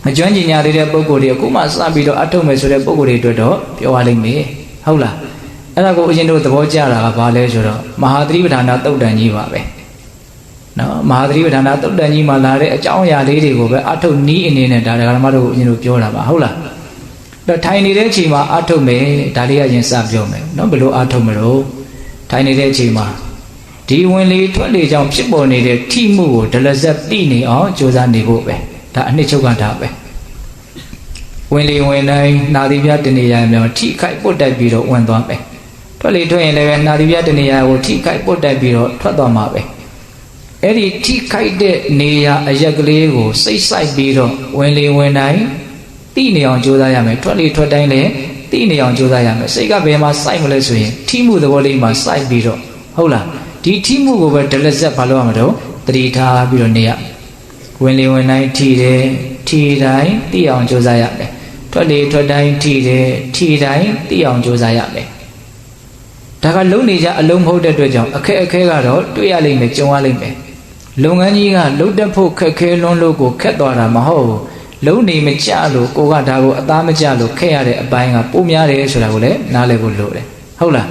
A: ့မကျွမ်းကျင်ညာသေးတဲ့ပုံကိုယ်တွေအခုမှစပြီးတော့အထုတ်မယ်ဆိုတဲ့ပုံကိုယ်တွေအတွက်တော့ပြောရလိမ့်မယ်ဟုတ်လားအဲ့ဒါကိုဦးဇင်းတို့သဘောကျတာကဘာလဲဆိုတော့မဟာသတိပဋ္ဌာန်တုတ်တန်ကြီးပါပဲနော်မဟာသတိပဋ္ဌာန်တုတ်တန်ကြီးမှာလာတဲ့အကြောင်းအရာလေးတွေကိုပဲအထုတ်နီးအနေနဲ့ဒါဓမ္မတို့ကိုဦးဇင်းတို့ပြောတာပါဟုတ်လားတော့ထိုင်နေတဲ့အချိန်မှာအထုတ်မယ်ဒါလေးကရင်စပြောမယ်နော်ဘယ်လိုအထုတ်မလို့ထိုင်နေတဲ့အချိန်မှာဒီဝင်လေထွက်လေကြောင့်ဖြစ်ပေါ်နေတဲ့ထိမှုကိုဒလဇက်သိနေအောင်ကြိုးစားနေဖို့ပဲဒါအနှစ်ချုပ်ကတာပဲဝင်လေဝင်တိုင်းနာသီပြတနေရာများထိခိုက်ပုတ်တက်ပြီးတော့ဝင်သွားမယ်ထွက်လေထွက်ရင်လည်းနာသီပြတနေရာကိုထိခိုက်ပုတ်တက်ပြီးတော့ထွက်သွားမှာပဲအဲ့ဒီထိခိုက်တဲ့နေရာအရက်ကလေးကိုစိတ်ဆိုင်ပြီးတော့ဝင်လေဝင်တိုင်းသိနေအောင်ကြိုးစားရမယ်ထွက်လေထွက်တိုင်းလည်းသိနေအောင်ကြိုးစားရမယ်စိတ်ကဘယ်မှာစိုက်မလဲဆိုရင်ထိမှုသဘောလေးမှာစိုက်ပြီးတော့ဟုတ်လားဒီထိမှုကိုပဲဒလဇက်ဘာလို့ရမလို့တတိထားပြီးတော့နေရဝင်လေဝင်တိုင်းထိတယ်ထိတိုင်းသိအောင်ကြိုးစားရမယ်ထွက်လေထွက်တိုင်းထိတယ်ထိတိုင်းသိအောင်ကြိုးစားရမယ်ဒါကလုံနေကြအလုံးမဟုတ်တဲ့အတွက်ကြောင့်အခက်အခဲကတော့တွေ့ရလိမ့်မယ်ကြုံရလိမ့်မယ်လုပ်ငန်းကြီးကလှုပ်တက်ဖို့ခက်ခဲလွန်းလို့ကိုခက်သွားတာမဟုတ်ဘူးလုံးနေမကြလို့ကိုကဒါကိုအသားမကြလို့ခက်ရတဲ့အပိုင်းကပိုများတယ်ဆိုတာကိုလည်းနားလည်ဖို့လိုတယ်ဟုတ်လာ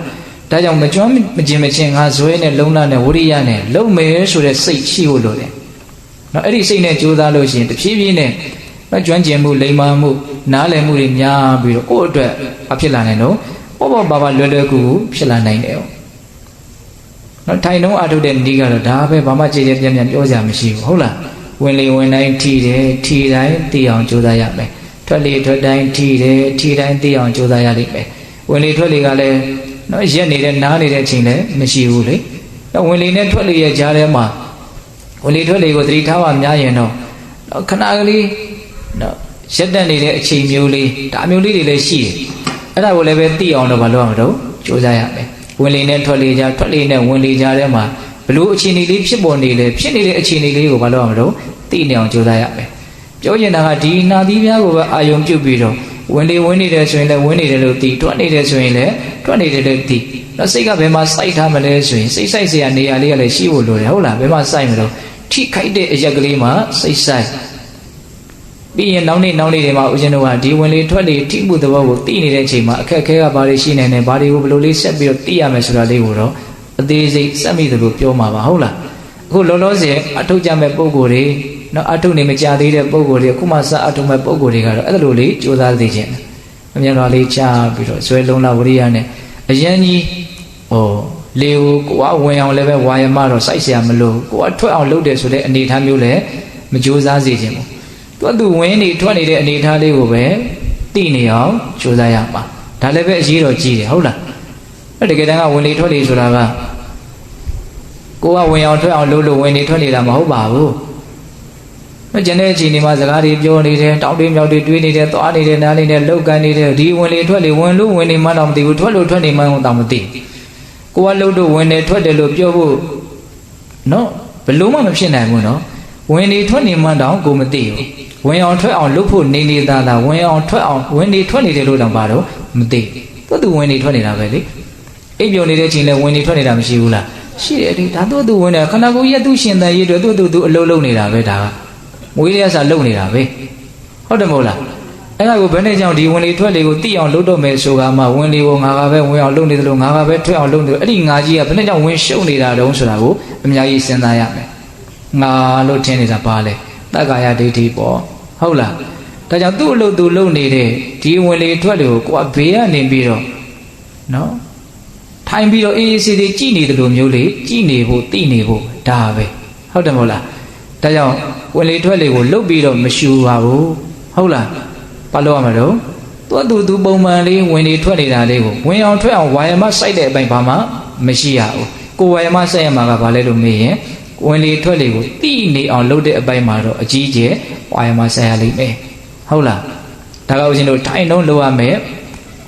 A: းဒါကြောင့်မကျွမ်းမကျင်မချင်းငါဇွဲနဲ့လုံလနဲ့ဝရိယနဲ့လုံမယ်ဆိုတဲ့စိတ်ရှိဖို့လိုတယ်နော်အဲ့ဒီစိတ်နဲ့ကြိုးစားလို့ရှိရင်တဖြည်းဖြည်းနဲ့မကျွမ်းကျင်မှုလိမ္မာမှုနားလည်မှုတွေများပြီးတော့ကိုယ့်အတွက်အဖြစ်လာနိုင်တော့ပေါ့ပါပါလွယ်လွယ်ကူကူဖြစ်လာနိုင်တယ်နော်ထိုင်တော့အထုတ်တဲ့ဤကတော့ဒါပဲဘာမှကြည်ကြဲပြန့်ပြန့်ပြောကြမရှိဘူးဟုတ်လားဝင်လေဝင်တိုင်းထိတယ်ထိတိုင်းသိအောင်ကြိုးစားရမယ်ထွက်လေထွက်တိုင်းထိတယ်ထိတိုင်းသိအောင်ကြိုးစားရလိမ့်မယ်ဝင်လေထွက်လေကလည်းနော်ရက်နေတဲ့နားနေတဲ့အချိန်လည်းမရှိဘူးလေတော့ဝင်လေနဲ့ထွက်လေရဲ့ကြားထဲမှာဝင်လေထွက်လေကိုသတိထားမှများရင်တော့ခဏကလေးနော်ရက်တက်နေတဲ့အချိန်မျိုးလေးဒါမျိုးလေးတွေလည်းရှိတယ်အဲ့ဒါကိုလည်းပဲသိအောင်တော့မလုပ်အောင်တော့ကြိုးစားရမယ်ဝင်လေနဲ့ထွက်လေကြားထွက်လေနဲ့ဝင်လေကြားထဲမှာဘလို့အခြေအနေလေးဖြစ်ပေါ်နေလေဖြစ်နေတဲ့အခြေအနေလေးကိုမလုပ်အောင်တော့သိနေအောင်ကြိုးစားရမယ်ပြောချင်တာကဒီနာသီးများကိုပဲအာယုံပြုတ်ပြီးတော့ဝင်လေဝင်နေတယ်ဆိုရင်လည်းဝင်နေတယ်လို့သိထွက်နေတယ်ဆိုရင်လည်းထွက်နေတယ်လို့သိတော့စိတ်ကဘယ်မှာစိုက်ထားမလဲဆိုရင်စိတ်စိုက်เสียနေရာလေးကလည်းရှိဖို့လိုတယ်ဟုတ်လားဘယ်မှာစိုက်မလို့ထိခိုက်တဲ့အရက်ကလေးမှာစိတ်စိုက်ပြီးရင်နောက်နေ့တွေမှာဦးဇင်းတို့ကဒီဝင်လေထွက်လေထိမှုသဘောကိုသိနေတဲ့အချိန်မှာအခက်အခဲကဘာတွေရှိနေတယ်ဘာတွေကိုဘယ်လိုလေးဆက်ပြီးတော့သိရမယ်ဆိုတာလေးကိုတော့အသေးစိတ်စက်မိသလိုပြောမှာပါဟုတ်လားအခုလောလောဆယ်အထုတ်ကြမဲ့ပုံကိုယ်တွေနော်အထုတ်နေမကြသေးတဲ့ပုံကိုယ်တွေအခုမှစအထုတ်မဲ့ပုံကိုယ်တွေကတော့အဲ့လိုလေးကြိုးစားသိခြင်းအမြဲတမ်းလေးချပြီးတော့ဇွဲလုံးလာဝရိယနဲ့အရန်ကြီးလေကိုကဝင်အောင်လည်းပဲဝါယမတော့စိုက်เสียမလို့ကိုကထွက်အောင်လုပ်တယ်ဆိုတဲ့အနေအထားမျိုးလည်းမကြိုးစားစေခြင်းဘူးသူဝင်နေထွက်နေတဲ့အနေအထားလေးကိုပဲသိနေအောင်ကြိုးစားရမှာဒါလည်းပဲအရေးတော်ကြီးတယ်ဟုတ်လားအဲ့တကယ်တမ်းကဝင်လေထွက်လေဆိုတာကကိုကဝင်အောင်ထွက်အောင်လုပ်လို့ဝင်နေထွက်နေတာမဟုတ်ပါဘူး။ကျန်တဲ့အချိန်ဒီမှာစကားတွေပြောနေတယ်တောင်းတင်းမြောက်တွေတွေးနေတယ်သွားနေတယ်နားနေတယ်လောက်ကန်နေတယ်ဒီဝင်လေထွက်လေဝင်လို့ဝင်နေမှတော့မသိဘူးထွက်လို့ထွက်နေမှတော့မသိ။ကိုကလှုပ်လို့ဝင်နေထွက်တယ်လို့ပြောဖို့နော်ဘယ်လို့မှမဖြစ်နိုင်ဘူးနော်။ဝင်နေထွက်နေမှတော့ကိုမသိဘူး။ဝင်အောင်ထွက်အောင်လုပ်ဖို့နေနေသားသားဝင်အောင်ထွက်အောင်ဝင်နေထွက်နေတယ်လို့တော့ပါတော့မသိ။သူဝင်နေထွက်နေတာပဲလေ။အိပ်ပျော်နေတဲ့အချိန်လဲဝင်နေထွက်နေတာမရှိဘူးလား။ရှိတယ်ဒီဒါသူဝင်နေခန္ဓာကိုယ်ရဲ့သူရှင်တန်ရေးတွေသူအလုံးလုံးနေတာပဲဒါကမွေးရစာလုံနေတာပဲဟုတ်တယ်မဟုတ်လားအဲ့ဒါကိုဘယ်နဲ့ကြောင့်ဒီဝင်လေထွက်လေကိုသိအောင်လုပ်တော့မယ်ဆိုကမှဝင်လေကိုငါကပဲဝင်အောင်လုပ်နေတယ်လို့ငါကပဲထွက်အောင်လုပ်နေတယ်အဲ့ဒီငါကြီးကဘယ်နဲ့ကြောင့်ဝင်ရှုံနေတာတုံးဆိုတာကိုအများကြီးစဉ်းစားရမယ်ငါလို့ထင်နေတာပါလေတက္ကာယဒိဋ္ဌိပေါ့ဟုတ်လားဒါကြောင့်သူ့အလုပ်သူလုပ်နေတဲ့ဒီဝင်လေထွက်လေကိုကိုကဘေးကနေပြီးတော့နော်ထိုင်ပြီးတော့အေးအေးဆေးဆေးကြည်နေတယ်လို့မျိုးလေကြည်နေဖို့သိနေဖို့ဒါပဲဟုတ်တယ်မဟုတ်လားဒါကြောင့်ဝင်လေထွက်လေကိုလုတ်ပြီးတော့မရှူပါဘူးဟုတ်လား ဘာလို့ရမှာတော့သူပုံမှန်လေးဝင်နေထွက်နေတာလေးကိုဝင်အောင်ထွက်အောင်ဝါယမစိုက်တဲ့အပိုင်းဘာမှမရှိရဘူးကိုဝါယမစိုက်ရမှာကဘာလဲလို့မေးရင်ဝင်လေထွက်လေကိုတိနေအောင်လုပ်တဲ့အပိုင်းမှာတော့အကြီးကျယ်ဝါယမစိုက်ရလိမ့်မယ်ဟုတ်လားဒါကဦးဇင်းတို့ထိုင်လုံးလုပ်ရမယ်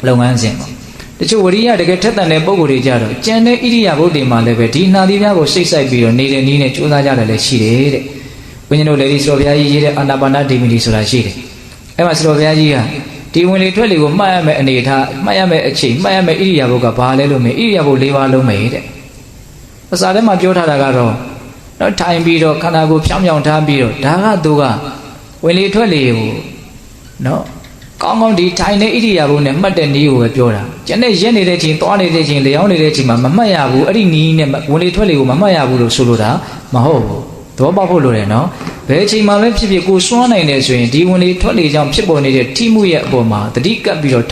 A: လုပ်ငန်းစဉ်ပေါ့တချို့ဝရိယတကယ်ထက်သန်တဲ့ပုံကိုယ်တွေကြတော့ကျန်တဲ့ဣရိယာပုတ်တွေမှာလည်းပဲဒီနှာသီးများကိုစိတ်ဆိုင်ပြီးတော့နေတဲ့နည်းနဲ့ကြိုးစားကြတယ်လည်းရှိတယ်တဲ့ဦးဇင်းတို့လေဒီစတော်ဘုရားကြီးရေးတဲ့အာနာပါနဒေမီလီဆိုတာရှိတယ်အဲ့မှာစတော်ဘုရားကြီးကဒီဝင်လေထွက်လေကိုမှတ်ရမယ်အနေထားမှတ်ရမယ်အချိန်မှတ်ရမယ်ဣရိယာပုတ်ကဘာလဲလို့မေးဣရိယာပုတ်၄ပါးလုံးမေးတဲ့အစာထဲမှာပြောထားတာကတော့တော့ထိုင်ပြီးတော့ခန္ဓာကိုယ်ဖြောင်းဖြောင်းထားပြီးတော့ဒါကသူကဝင်လေထွက်လေကိုနော်ကောင်းကောင်းဒီထိုင်တဲ့ဣရိယာပုတ်နဲ့မှတ်တဲ့နည်းကိုပဲပြောတာကျန်တဲ့ရက်နေတဲ့ချိန်သွားနေတဲ့ချိန်လျောင်းနေတဲ့ချိန်မှာမမှတ်ရဘူးအဲ့ဒီနည်းနဲ့ဝင်လေထွက်လေကိုမမှတ်ရဘူးလို့ဆိုလိုတာမဟုတ်ဘူးသဘောပေါက်ဖို့လိုတယ်နော်ဘယ်ချိန်မှပဲဖြစ်ဖြစ်ကိုစွန့်နိုင်တယ်ဆိုရင်ဒီဝင်လေထွက်လေကြောင့်ဖြစ်ပေါ်နေတဲ့ထိမှုရဲ့အပေါ်မှာတတိကပ်ပြီးတော့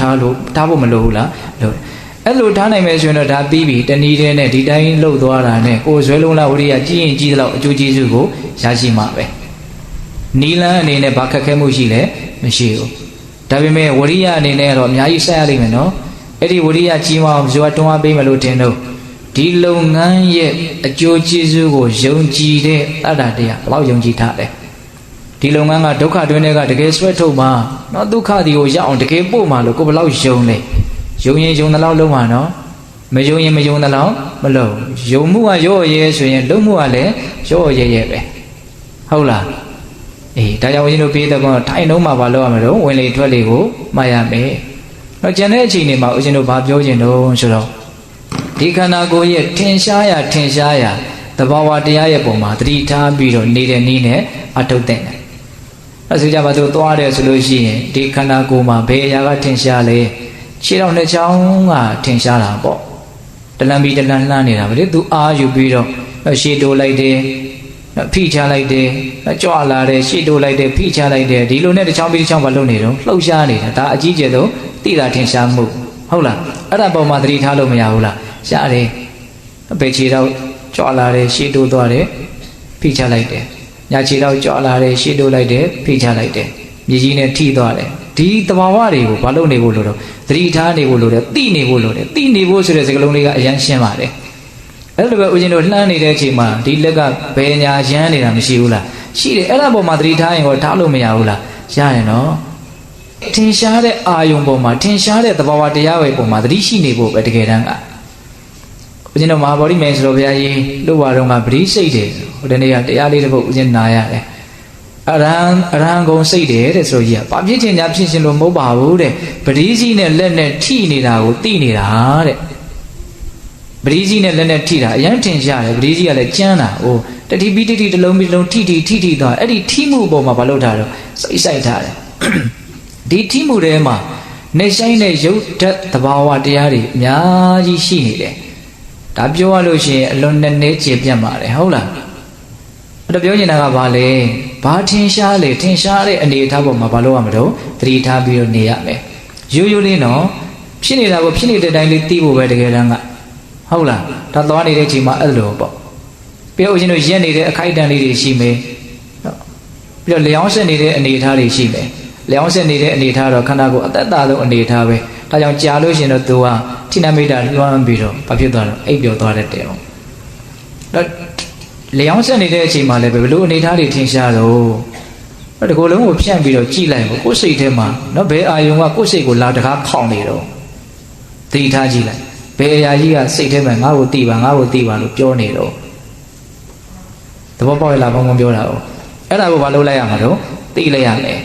A: ထားဖို့မလိုဘူးလားလို့အဲ့လိုထားနိုင်မယ်ဆိုရင်တော့ဒါပြီးပြီတနည်းတည်းနဲ့ဒီတိုင်းလှုပ်သွားတာနဲ့ကိုယ်ဇွဲလုံးလားဝိရိယကြီးရင်ကြီးသလောက်အကျိုးကျေးဇူးကိုရရှိမှာပဲနီလန်းအနေနဲ့ဘာခက်ခဲမှုရှိလဲမရှိဘူးဒါပေမဲ့ဝိရိယအနေနဲ့တော့အများကြီးဆက်ရလိမ့်မယ်နော်အဲ့ဒီဝိရိယကြီးမအောင်ဇွဲတွန်းအားပေးမလို့တင်တော့ဒီလုပ်ငန်းရဲ့အကျိုးကျေးဇူးကိုယုံကြည်တဲ့တတ္တတရားဘယ်လောက်ယုံကြည်ထားလဲဒီလုပ်ငန်းကဒုက္ခတွင်းတွေကတကယ်ဆွဲထုတ်မှာနော်ဒုက္ခဒီကိုရအောင်တကယ်ပို့မှာလို့ကိုဘယ်လောက်ယုံလဲယုံရင်ယုံသလောက်လုံးမှာနော်မယုံရင်မယုံသလောက်မလုံးယုံမှုကရော့ရဲဆိုရင်လုံးမှုကလည်းရော့ရဲရဲပဲဟုတ်လားအေးဒါကြောင့်ဦးဇင်းတို့ပြေးတဲ့ကောင်ထိုင်လုံးမှာဘာလုပ်ရမလို့ဝင်လေထွက်လေကိုမှတ်ရမယ်တော့ကျန်တဲ့အချိန်တွေမှာဦးဇင်းတို့ဘာပြောချင်တော့ဆိုတော့ဒီခန္ဓာကိုယ်ရဲ့ထင်ရှားရာသဘာဝတရားရဲ့ပုံမှာသတိထားပြီးတော့နေတဲ့နည်းနဲ့အထုတ်တဲ့အဲဆိုကြပါစို့သွားတယ်ဆိုလို့ရှိရင်ဒီခန္ဓာကိုယ်မှာဘယ်အရာကထင်ရှားလဲခြေတော်နှစ်ချောင်းကထင်ရှားတာပေါ့တလန်ပြီးတလန်လှမ်းနေတာပဲလေသူအားယူပြီးတော့ရှေ့တိုးလိုက်တယ်ဖိချလိုက်တယ်ကြွလာတယ်ရှေ့တိုးလိုက်တယ်ဖိချလိုက်တယ်ဒီလိုနဲ့တစ်ချောင်းပြီးတစ်ချောင်းမလုပ်နေတော့လှုပ်ရှားနေတာဒါအကြီးကျယ်ဆုံးသိတာထင်ရှားမှုဟုတ်လားအဲ့ဒါပုံမှာသတိထားလို့မရဘူးလားရှားတယ်ဘယ်ခြေတော့ကြွလာတယ်ရှေ့တိုးသွားတယ်ဖိချလိုက်တယ်ညာခြေတော့ကြွလာတယ်ရှေ့တိုးလိုက်တယ်ဖိချလိုက်တယ်မြေကြီးနဲ့ထိသွားတယ်ဒီသဘာဝတွေကိုဘာလို့နေဖို့လို့တော့သတိထားနေဖို့လို့တယ်သိနေဖို့လို့တယ်သိနေဖို့ဆိုတဲ့စကားလုံးလေးကအရန်ရှင်းပါတယ်အဲ့လိုပဲဦးဇင်းတို့လှမ်းနေတဲ့အချိန်မှာဒီလက်ကဘယ်ညာရမ်းနေတာမရှိဘူးလားရှိတယ်အဲ့ဒါပေါ်မှာသတိထားရင်တော့ထားလို့မရဘူးလားရတယ်နော်ထင်ရှားတဲ့အာယုံပေါ်မှာထင်ရှားတဲ့သဘာဝတရားတွေပေါ်မှာသတိရှိနေဖို့ပဲတကယ်တမ်းကဦးဇင်းတို့မဟာဗောဓိမြိုင်ဆိုတော်ဘုရားကြီးလှုပ်ဝါတော့ကပရိစိတ်တယ်ဟိုတနေ့ကတရားလေးတစ်ပုဒ်ဦးဇင်းနာရတယ်အရဟံကုံစိတ်တယ်တဲ့ဆိုကြီးကဘာဖြစ်ချင်ညာဖြစ်ရှင်လို့မဟုတ်ပါဘူးတဲ့ပရိစီနဲ့လက်နဲ့ထိနေတာကိုသိနေတာတဲ့ပရိစီနဲ့လက်နဲ့ထိတာအရင်ထင်ရှားတယ်ပရိစီကလည်းကျမ်းတာဟိုတတိပိတိတလုံးပြီးလုံးထိသွားအဲ့ဒီထိမှုပေါ်မှာမလုပ်တာတော့စိတ်ဆိုင်ထားတယ်ဒီထိမှုထဲမှာနေဆိုင်တဲ့ရုပ်ဓာတ်သဘာဝတရားတွေအများကြီးရှိနေတယ်ဒါပြောရလို့ရှိရင်အလွန်နဲ့နေကျေပြတ်ပါတယ်ဟုတ်လားအဲ့တော့ပြောနေတာကဘာလဲဘာထင်ရှားလဲထင်ရှားတဲ့အနေအထားပေါ်မှာဘာလို့ရမလို့သတိထားပြီးတော့နေရမယ်ရိုးရိုးလေးနော်ဖြစ်နေတာကိုဖြစ်နေတဲ့တိုင်းလေးသိဖို့ပဲတကယ်တမ်းကဟုတ်လားဒါသွားနေတဲ့ချိန်မှာအဲ့လိုပေါ့ပြောဦးဇင်းတို့ရက်နေတဲ့အခိုက်အတန့်လေးတွေရှိမယ်ပြီးတော့လျောင်းဆက်နေတဲ့အနေအထားတွေရှိမယ်လျောင်းဆက်နေတဲ့အနေအထားတော့ခန္ဓာကိုယ်အသက်တာဆုံးအနေအထားပဲဒါကြောင့်ကြာလို့ရှိရင်တော့သူကဌိနမိတ်တာလွှမ်းပြီးတော့ဘာဖြစ်သွားတော့အိပ်ပျော်သွားတတ်တယ်ပေါ့တော့လျောင်းဆက်နေတဲ့အချိန်မှာလည်းဘယ်လိုအနေအထားတွေထင်ရှားတော့ဒီကိုယ်လုံးကိုဖြန့်ပြီးတော့ကြည်လိုက်ပေါ့ကိုယ်စိတ်ထဲမှာနော်ဘယ်အာယုံကကိုယ်စိတ်ကိုလာတကားခေါင်နေတော့သတိထားကြည့်လိုက်ဘယ်အရာကြီးကစိတ်ထဲမှာငါ့ကိုသိပါလို့ပြောနေတော့သဘောပေါက်ရလားဘုံဘုံပြောတာ哦အဲ့ဒါကိုဘာလုပ်လိုက်ရမှာတော့သိလိုက်ရမယ်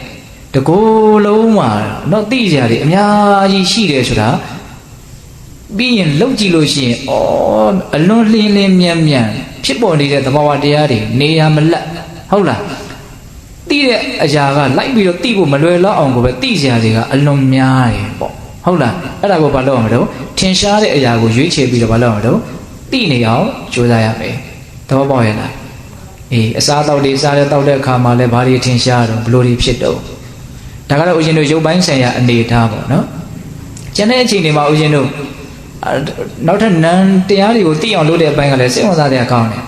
A: တကိုယ်လုံးမှာနော်သိကြတယ်အများကြီးရှိတယ်ဆိုတာပြီးရင်လှုပ်ကြည့်လို့ရှိရင်ဩအလွန်လင်းမြန်ဖြစ်ပေါ်နေတဲ့သဘာဝတရားတွေနေရာမလတ်ဟုတ်လားသိတဲ့အရာကလိုက်ပြီးတော့သိဖို့မလွယ်လောက်အောင်ကိုပဲသိစရာတွေကအလွန်များတယ်ပေါ့ဟုတ်လားအဲ့ဒါကိုဘာလုပ်ရမလို့ထင်ရှားတဲ့အရာကိုရွေးချယ်ပြီးတော့ဘာလုပ်ရမလို့သိနေအောင်ကြိုးစားရမယ်သဘောပေါက်ရဲ့လားအေးအစားတောက်လေးစားတဲ့တောက်တဲ့အခါမှာလည်းဘာတွေထင်ရှားတော့ဘလို့တွေဖြစ်တော့ဒါကတော့ဦးဇင်းတို့ရုပ်ပိုင်းဆိုင်ရာအနေအထားပေါ့နော်ကျန်တဲ့အချိန်တွေမှာဦးဇင်းတို့နောက်ထပ်နံတရားတွေကိုသိအောင်လုပ်တဲ့အပိုင်းကလည်းစိတ်ဝင်စားတဲ့အကောင်းတယ်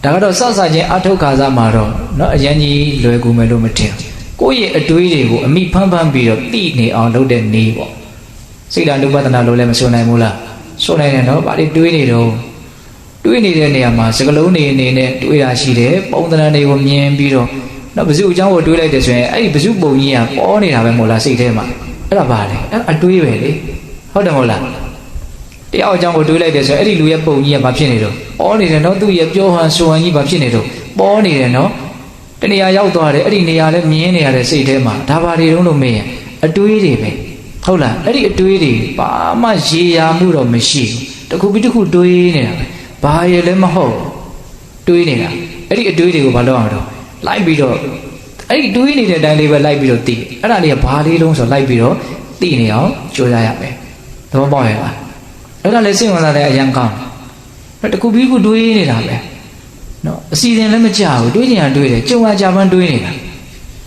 A: ဒါကတော့စစချင်းအထုတ်ခါစားမှာတော့เนาะအရင်ကြီးလွယ်ကူမယ်လို့မထင် ကိုယ့်ရဲ့အတွေးတွေကိုအမိဖမ်းပြီးတော့တိနေအောင်လုပ်တဲ့နေပေါ့စိတ်ဓာတ်ဥပဒနာလို့လည်းမဆိုနိုင်ဘူးလားဆိုနိုင်တယ်နော်ဗာလေတွေးနေတော့တွေးနေတဲ့နေရာမှာစကလုံးနေအနေနဲ့တွေးတာရှိတယ်ပုံသဏ္ဍာန်တွေကိုမြင်ပြီးတော့နော်ဘဇုအကြောင်းကိုတွေးလိုက်တယ်ဆိုရင်အဲ့ဒီဘဇုပုံကြီးကပေါ်နေတာပဲမဟုတ်လားစိတ်ထဲမှာအဲ့ဒါပါလေအဲ့အတွေးပဲလေဟုတ်တယ်မဟုတ်လားတယောက်အကြောင်းကိုတွေးလိုက်တယ်ဆိုရင်အဲ့ဒီလူရဲ့ပုံကြီးကဘာဖြစ်နေတော့ပေါ်နေတယ်နော်သူ့ရဲ့ပြောဟန်ဆိုဟန်ကြီးဘာဖြစ်နေတော့ပေါ်နေတယ်နော်တနေရာရောက်သွားတယ်အဲ့ဒီနေရာလည်းမြင်နေရတဲ့စိတ်ထဲမှာဒါပါတွေတုံးလို့မေးရင်အတွေးတွေပဲဟုတ်လားအဲ့ဒီအတွေးတွေဘာမှရေရာမှုတော့မရှိဘူးတစ်ခုပြီးတစ်ခုတွေးနေတာပဲဘာရလည်းမဟုတ်တွေးနေတာအဲ့ဒီအတွေးတွေကိုဘာလုပ်အောင်တော့လိုက်ပြီးတော့အဲ့ဒီတွေးနေတဲ့အတိုင်းလေးပဲလိုက်ပြီးတော့သိအဲ့ဒါလေးကဘာလေးလုံးဆိုလိုက်ပြီးတော့သိနေအောင်ကြိုးစားရမယ်သဘောပေါက်ရဲ့လားအဲ့ဒါလည်းစိတ်ဝင်စားတဲ့အရန်ကောင်းတယ်တစ်ခုပြီးတစ်ခုတွေးနေတာပဲနော်အစီအစဉ်လည်းမကြဘူးတွေးချင်တာတွေးတယ်ကြုံရကြပန်းတွေးနေတာ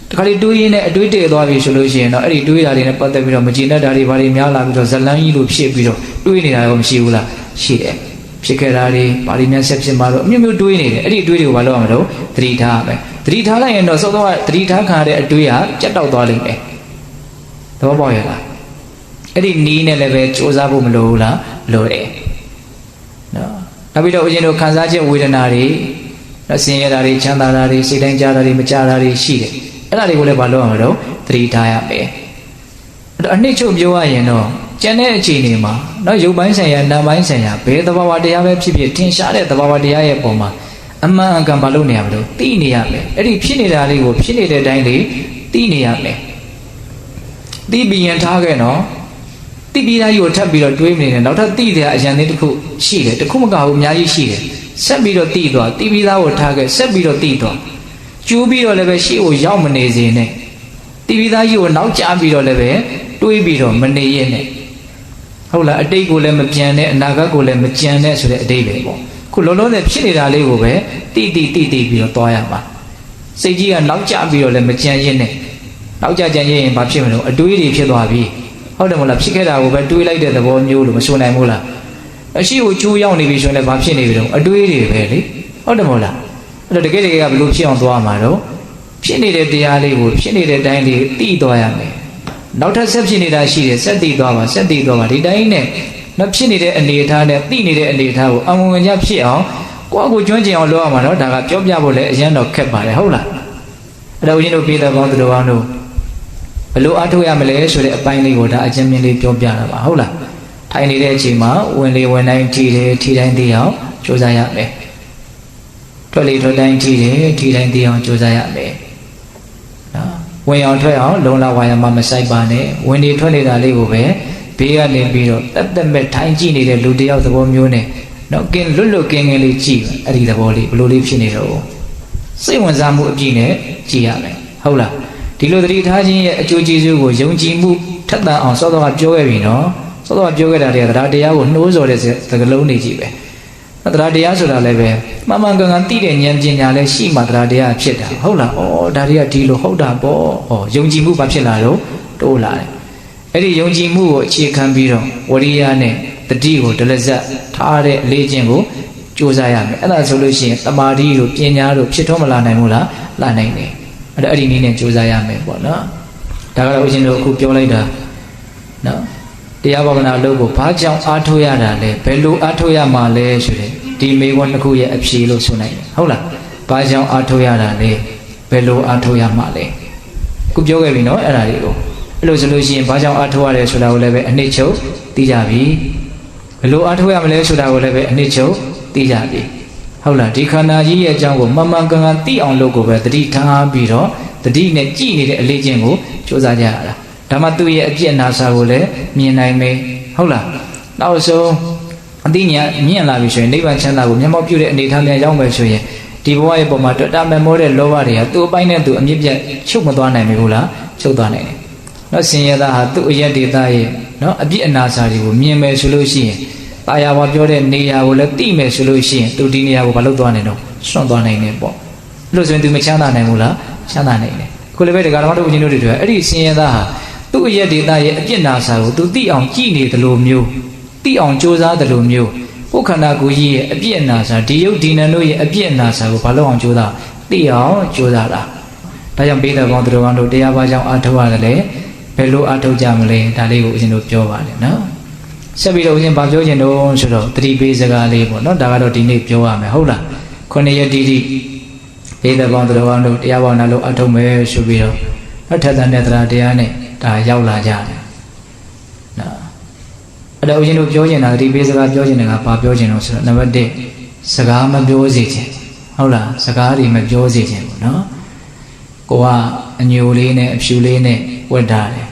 A: တခါလေတွေးရင်းနဲ့အတွေးတည့်သွားပြီဆိုလို့ရှိရင်တော့အဲ့ဒီတွေးတာတွေနဲ့ပတ်သက်ပြီးတော့မကျေနပ်တာတွေဘာတွေများလာပြီးတော့ဇလန်းကြီးလိုဖြစ်ပြီးတော့တွေးနေတာရောမရှိဘူးလားရှိတယ်ဖြစ်ခဲ့တာတွေဘာတွေများဆက်ဖြစ်မှာတော့အမျိုးမျိုးတွေးနေတယ်အဲ့ဒီအတွေးတွေကိုဘာလုပ်ရမလို့သတိထားရမယ်သတိထားလိုက်ရင်တော့စောစောကသတိထားခံရတဲ့အတွေးဟာပြတ်တောက်သွားလိမ့်မယ်သဘောပေါက်ရဲ့လားအဲ့ဒီနီးနဲ့လည်းပဲစူးစမ်းဖို့မလိုဘူးလားလိုတယ်နော်နောက်ပြီးတော့ဦးဇင်းတို့ခံစားချက်ဝေဒနာတွေဆင်းရဲတာတွေချမ်းသာတာတွေစိတ်တိုင်းကြတာတွေမကြတာတွေရှိတယ်အဲ့ဒါတွေကိုလည်းဘာလုပ်ရမလို့သတိထားရမယ်အဲ့တော့အနှစ်ချုပ်ပြောရရင်တော့ကျန်တဲ့အခြေအနေမှာနော်ရုပ်ပိုင်းဆိုင်ရာနာမ်ပိုင်းဆိုင်ရာဘယ်သဘာဝတရားပဲဖြစ်ဖြစ်ထင်ရှားတဲ့သဘာဝတရားရဲ့ပုံမှာအမှန်အကန်ဘာလုပ်နေရမလို့သိနေရမယ်အဲ့ဒီဖြစ်နေတာလေးကိုဖြစ်နေတဲ့အတိုင်းလေးသိနေရမယ်သိပြီးရင်ထားခဲ့နော်သိပြီးသားကြီးကိုထပ်ပြီးတော့တွေးနေတယ်နောက်ထပ်သိတဲ့အရန်လေးတစ်ခုရှိတယ်တစ်ခုမကဘူးအများကြီးရှိတယ်ဆက်ပြီးတော့သိသွားသိပြီးသားကိုထားခဲ့ဆက်ပြီးတော့သိသွားကျိုးပြီးတော့လည်းပဲရှေ့ကိုရောက်မနေစေနဲ့သိပြီးသားကြီးကိုနောက်ကျပြီးတော့လည်းပဲတွေးပြီးတော့မနေရနဲ့ဟုတ်လားအတိတ်ကိုလည်းမပြန်နဲ့အနာဂတ်ကိုလည်းမကြံနဲ့ဆိုတဲ့အတိတ်ပဲပေါ့ခုလုံးလုံးနဲ့ဖြစ်နေတာလေးကိုပဲတိပြီးတော့သွားရမှာစိတ်ကြီးကနောက်ကျပြီးတော့လည်းမကြံရနဲ့နောက်ကျကြံရရင်ဘာဖြစ်မလို့အတွေးတွေဖြစ်သွားပြီဟုတ်တယ်မဟုတ်လားဖြစ်ခဲ့တာကိုပဲတွေးလိုက်တဲ့သဘောမျိုးလို့မဆိုနိုင်ဘူးလားအရှိကိုကျိုးရောက်နေပြီဆိုရင်လည်းဘာဖြစ်နေပြီတော့အတွေးတွေပဲလေဟုတ်တယ်မဟုတ်လားအဲ့တော့တကယ်ကဘယ်လိုဖြစ်အောင်သွားမှာတော့ဖြစ်နေတဲ့တရားလေးကိုဖြစ်နေတဲ့အတိုင်းလေးသိသွားရမယ်နောက်ထပ်ဆက်ဖြစ်နေတာရှိတယ်ဆက်သိသွားပါဆက်သိသွားပါဒီတိုင်းနဲ့မဖြစ်နေတဲ့အနေအထားနဲ့သိနေတဲ့အနေအထားကိုအဝင်ကြဖြစ်အောင်ကိုယ့်အကိုကျွမ်းကျင်အောင်လုပ်ရမှာတော့ဒါကပြောပြဖို့လည်းအရင်တော့ခက်ပါတယ်ဟုတ်လားအဲ့တော့ဦးဇင်းတို့ပြည်တော်ကောင်းသူတော်ကောင်းတို့ဘယ်လိုအားထုတ်ရမလဲဆိုတဲ့အပိုင်းလေးကိုဒါအချင်းမြင်လေးပြောပြတာပါဟုတ်လားထိုင်နေတဲ့အချိန်မှာဝင်လေဝင်တိုင်းထီတယ်ထီတိုင်းသိအောင်ကြိုးစားရမယ်ထွက်လေထွက်တိုင်းထီတယ်ထီတိုင်းသိအောင်ကြိုးစားရမယ်နော်ဝင်အောင်ထွက်အောင်လုံလဝါယာမမဆိုင်ပါနဲ့ဝင်နေထွက်နေတာလေးကိုပဲဘေးကနေပြီးတော့တက်မဲ့ထိုင်ကြည့်နေတဲ့လူတယောက်သဘောမျိုးနဲ့နော်ကင်းလွတ်ကင်းလေးကြည့်အဲ့ဒီသဘောလေးဘလို့လေးဖြစ်နေတော့စိတ်ဝင်စားမှုအပြည့်နဲ့ကြည့်ရမယ်ဟုတ်လားဒီလိုသတိထားခြင်းရဲ့အကျိုးကျေးဇူးကိုယုံကြည်မှုထက်သန်အောင်စောစောကပြောခဲ့ပြီနော်စောစောကပြောခဲ့တာတွေကတရားတရားကိုနှိုးဆော်တဲ့စကားလုံးတွေကြီးပဲတရားတရားဆိုတာလည်းပဲမှန်မှန်ကန်ကန်သိတဲ့ဉာဏ်ပညာလည်းရှိမှတရားတရားဖြစ်တာဟုတ်လားဩဒါတွေကဒီလိုဟုတ်တာပေါ့ဩယုံကြည်မှုဘာဖြစ်လာတော့တိုးလာတယ်အဲ့ဒီယုံကြည်မှုကိုအခြေခံပြီးတော့ဝရိယနဲ့တတိကိုဒလဇတ်ထားတဲ့အလေးချင်းကိုကြိုးစားရမယ်အဲ့ဒါဆိုလို့ရှိရင်တမာတိတို့ပညာတို့ဖြစ်ထွန်းမလာနိုင်ဘူးလားလာနိုင်တယ်အဲ့ဒီနည်းနဲ့ကြိုးစားရမယ်ပေါ့နော်ဒါကတော့ဦးဇင်းတို့အခုပြောလိုက်တာနော်တရားဘာဝနာလုပ်ဖို့ဘာကြောင့်အားထုတ်ရတာလဲဘယ်လိုအားထုတ်ရမှာလဲဆိုတဲ့ဒီမေခွန်းတစ်ခုရဲ့အဖြေလို့ဆိုနိုင်တယ်ဟုတ်လားဘာကြောင့်အားထုတ်ရတာလဲဘယ်လိုအားထုတ်ရမှာလဲအခုပြောခဲ့ပြီနော်အဲ့ဒါတွေကိုအဲ့လိုဆိုလို့ရှိရင်ဘာကြောင့်အားထုတ်ရတယ်ဆိုတာကိုလည်းပဲအနှစ်ချုပ်သိကြပြီဘယ်လိုအားထုတ်ရမလဲဆိုတာကိုလည်းပဲအနှစ်ချုပ်သိကြပြီဟုတ်လားဒီခန္ဓာကြီးရဲ့အကြောင်းကိုမှန်မှန်ကန်ကန်သိအောင်လုပ်ကိုပဲတတိထားပြီးတော့တတိနဲ့ကြည်နေတဲ့အလေးချင်းကိုစူးစမ်းကြရတာဒါမှသူ့ရဲ့အပြည့်အနာစာကိုလည်းမြင်နိုင်မယ်ဟုတ်လားနောက်ဆုံးအသိဉာဏ်မြင့်လာပြီဆိုရင်နိဗ္ဗာန်ချမ်းသာကိုမျက်မှောက်ပြုတဲ့အနေထားများရောက်မယ်ဆိုရင်ဒီဘဝရဲ့ပုံမှာတွေ့တာမဲ့မောတဲ့လောဘတွေကသူ့အပိုင်းနဲ့သူအမြင့်ပြတ်ချုပ်မသွားနိုင်ဘူးလားချုပ်သွားနိုင်တယ်နော်ဆင်းရဲသားဟာသူ့အရက်ဒေသရဲ့နော်အပြည့်အနာစာတွေကိုမြင်မယ်ဆိုလို့ရှိရင်တာယာဘာပြောတဲ့နေရာကိုလည်းသိမယ်ဆိုလို့ရှိရင်သူဒီနေရာကိုမလုပ်သွားနိုင်တော့စွန့်သွားနိုင်တယ်ပေါ့လို့ဆိုရင်သူမချမ်းသာနိုင်ဘူးလားချမ်းသာနိုင်တယ်ခုလည်းပဲဒီကာလမတို့ဦးဇင်းတို့တွေတွေ့အဲ့ဒီဆင်းရဲသားဟာသူ့အရက်ဒေသရဲ့အပြစ်နာစာကိုသူသိအောင်ကြည်နေတယ်လို့မျိုးသိအောင်ကြိုးစားတယ်လို့မျိုးကိုယ်ခန္ဓာကိုယ်ကြီးရဲ့အပြစ်နာစာဒီယုတ်ဒီနံတို့ရဲ့အပြစ်နာစာကိုဘာလို့အောင်ကြိုးစားသိအောင်ကြိုးစားတာ ဒါကြောင့်ပိဿဘောင်းသူတော်ကောင်းတို့တရားဘာကြောင့်အားထုတ်ရတယ်လဲဘယ်လိုအားထုတ်ကြမလဲဒါလေးကိုဦးဇင်းတို့ပြောပါလေနော်ဆက်ပြီးတော့ဦးဇင်းဘာပြောချင်တော့ဆိုတော့တတိပေးစကားလေးပေါ့နော်ဒါကတော့ဒီနေ့ပြောရမယ်ဟုတ်လား9ရက်တိတိပိဿဘောင်းသူတော်ကောင်းတို့တရားဘာဝနာလို့အားထုတ်မယ်ဆိုပြီးတော့ထက်သန်တဲ့တရားနဲ့ဒါရောက်လာကြတယ်နော်အဲ့တော့ဦးဇင်းတို့ပြောချင်တာတတိပေးစကားပြောချင်တယ်ကဘာပြောချင်လို့ဆိုတော့နံပါတ်1စကားမပြောစေချင်ဟုတ်လားစကားတွေမပြောစေချင်ဘူးနော်ကိုကအညိုလေးနဲ့အဖြူလေးနဲ့ဝတ်ထားတယ်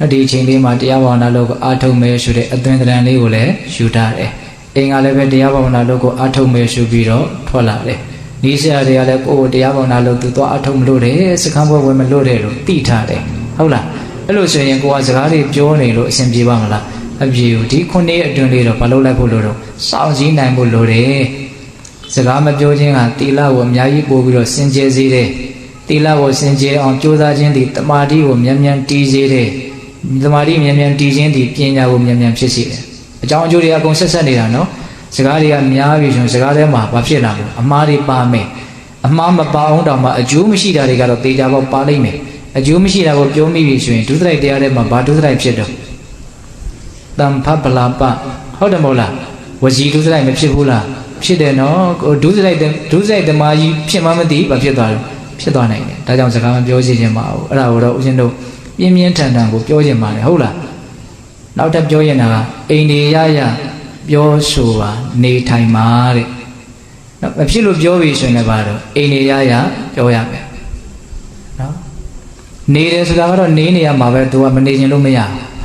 A: ။ဒီအချိန်လေးမှာတရားဘာဝနာလုပ်ကိုအားထုတ်မယ်ဆိုတဲ့အသွင်သဏ္ဍာန်လေးကိုလည်းယူထားတယ်။အိမ်ကလည်းပဲတရားဘာဝနာလုပ်ကိုအားထုတ်မယ်ဆိုပြီးတော့ထွက်လာတယ်။ဒီဆရာတွေကလည်းကိုယ်ကိုတရားဘာဝနာလုပ်သူသွားအားထုတ်မလို့တယ်စခန်းပွဲဝင်မလို့တယ်လို့သိထားတယ်။ဟုတ်လား။အဲ့လိုဆိုရင်ကိုကစကားတွေပြောနေလို့အဆင်ပြေပါမလား။အပြေဘူးဒီ9ရက်အတွင်းလေးတော့မလုပ်လိုက်ဖို့လို့တော့စောင့်စည်းနိုင်ဖို့လိုတယ်။စကားမပြောခြင်းကတီလာကိုအများကြီးပို့ပြီးတော့စင်ကြယ်စေတယ်။တီလာကိုစင်ကြယ်အောင်ကြိုးစားခြင်းသည်တမာတိကိုမြန်မြန်တည်စေတယ်။တမာတိမြန်မြန်တည်ခြင်းသည်ပညာကိုမြန်မြန်ဖြစ်စေတယ်။အကြောင်းအကျိုးတွေအကုန်ဆက်ဆက်နေတာနော်။စကားတွေကများပြီဆိုရင်စကားထဲမှာဘာဖြစ်လာလဲ။အမှားတွေပါမယ်။အမှားမပါအောင်တောင်မှအကျိုးမရှိတာတွေကတော့တေချာပေါက်ပါလိမ့်မယ်။အကျိုးမရှိတာကိုပြောမိပြီဆိုရင်ဒုစရိုက်တရားထဲမှာဘာဒုစရိုက်ဖြစ်တော့တမ်ဖပလာပဟုတ်တယ်မဟုတ်လား။ဝစီဒုစရိုက်မဖြစ်ဘူးလား။ဖြစ်တယ်နော်။ဒုစရိုက်တမာကြီးဖြစ်မှမသိဘာဖြစ်သွားလဲ။ဖြစ်သွားနိုင်တယ်ဒါကြောင့်စကားမပြောစီခြင်းမအောင်အဲ့ဒါကိုတော့ဦးဇင်းတို့ပြင်းပြင်းထန်ထန်ကိုပြောခြင်းပါတယ်ဟုတ်လားနောက်ထပ်ပြောရင်ကအိန္ဒိယရပြောဆိုပါနေထိုင်ပါတဲ့နော်မဖြစ်လို့ပြောပြီဆိုရင်လည်းပါတော့အိန္ဒိယရပြောရမယ်နော်နေတယ်ဆိုတာကတော့နေနေရမှာပဲသူကမနေခြင်းလို့မရ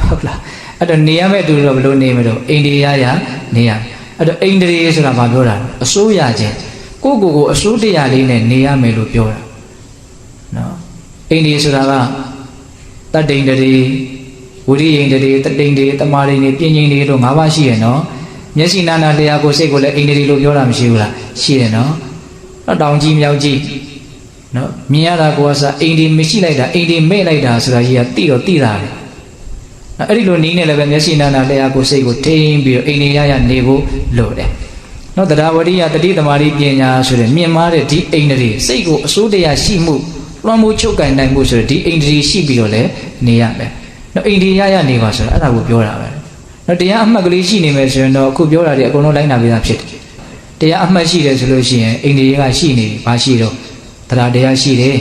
A: ဟုတ်လားအဲ့တော့နေရမယ့်သူတော့ဘယ်လိုနေမလို့အိန္ဒိယရနေရအဲ့တော့အိန္ဒြေဆိုတာဘာပြောတာအစိုးရခြင်းကိုအစိုးတရားလေးနဲ့နေရမယ်လို့ပြောတာနော်အိန္ဒိယဆိုတာကတတ္တိန္ဒြေဝိရိယန္ဒြေတတ္တိန္ဒြေတမာရိန္ဒြေပြဉ္ဉ္ဒြေလို့၅ပါးရှိရနော်မျက်စိနာနာလျှာကိုစိတ်ကိုလည်းအိန္ဒြေလို့ပြောတာမရှိဘူးလားရှိတယ်နော်တောင်ကြီးမြောက်ကြီးနော်မြင်ရတာကိုကစားအိန္ဒြေမရှိလိုက်တာအိန္ဒြေမဲ့လိုက်တာဆိုတာကြီးကတိတော့တိတာလေအဲ့ဒီလိုနည်းနဲ့လည်းပဲမျက်စိနာနာလျှာကိုစိတ်ကိုထိန်းပြီးတော့အိန္ဒြေရနေဖို့လိုတယ်နော်တရားဝရိယတတိသမารိပညာဆိုတဲ့မြင်မာတဲ့ဒီအိန္ဒြေစိတ်ကိုအစိုးတရားရှိမှုလွှမ်းမိုးချုပ်ကင်နိုင်မှုဆိုတဲ့ဒီအိန္ဒြေရှိပြီးတော့လည်းနေရမယ်နော်အိန္ဒြေရနေပါဆိုတော့အဲ့ဒါကိုပြောတာပဲနော်တရားအမှတ်ကလေးရှိနေမယ်ဆိုရင်တော့အခုပြောတာတွေအကုန်လုံးလိုက်နာပြီးသားဖြစ်တယ်တရားအမှတ်ရှိတယ်ဆိုလို့ရှိရင်အိန္ဒြေကရှိနေပြီဘာရှိတော့တရားရှိတယ်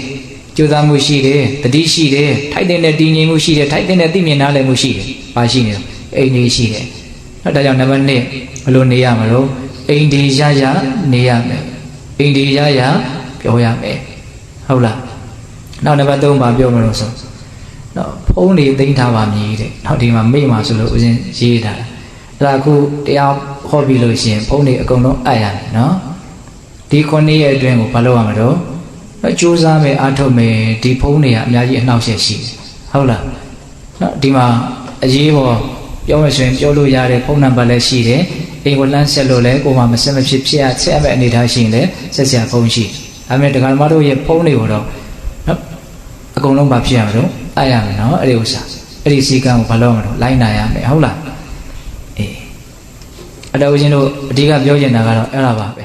A: ကြိုးစားမှုရှိတယ်တတိရှိတယ်ထိုက်တဲ့တည်ငြိမ်မှုရှိတယ်ထိုက်တဲ့သိမြင်နားလည်မှုရှိတယ်ဘာရှိနေတော့အိန္ဒြေရှိတယ်နော်ဒါကြောင့်နံပါတ်1ဘယ်လိုနေရမလို့အိန္ဒြေရနေရမယ်အိန္ဒြေရပြောရမယ်ဟုတ်လားနောက်နံပါတ်3ပါပြောမလို့ဆိုနော်ဖုံးနေသိမ့်ထားပါမည်တဲ့နောက်ဒီမှာမိတ်မှာဆိုလို့ဦးဇင်းရေးထားတာအဲ့ဒါအခုတရားဟောပြီးလို့ရှိရင်ဖုံးနေအကုန်လုံးအပ်ရတယ်နော်ဒီ9ရက်အတွင်းကိုဘာလုပ်ရမလို့ကြိုးစားမယ်အားထုတ်မယ်ဒီဖုံးနေကအများကြီးအနှောက်အယှက်ရှိတယ်ဟုတ်လားနော်ဒီမှာအရေးပေါ်ပြောမယ်ဆိုရင်ပြောလို့ရတဲ့ဖုန်းနံပါတ်လည်းရှိတယ်အိမ်ကိုလမ်းဆက်လို့လည်းကိုယ်မှမဆက်မဖြစ်ဖြစ်ရဆက်ရမယ့်အနေအထားရှိရင်လည်းဆက်စရာဖုန်းရှိဒါပေမဲ့ဒကာမတို့ရဲ့ဖုန်းတွေကိုတော့နော်အကုန်လုံးမဖြစ်ရမလို့အားရမယ်နော်အဲ့ဒီဥစ္စာအဲ့ဒီစီကံကိုဘာလို့မလို့လိုက်နိုင်ရမယ်ဟုတ်လားအေးအဲ့တော့ဦးဇင်းတို့အဓိကပြောချင်တာကတော့အဲ့ဒါပါပဲ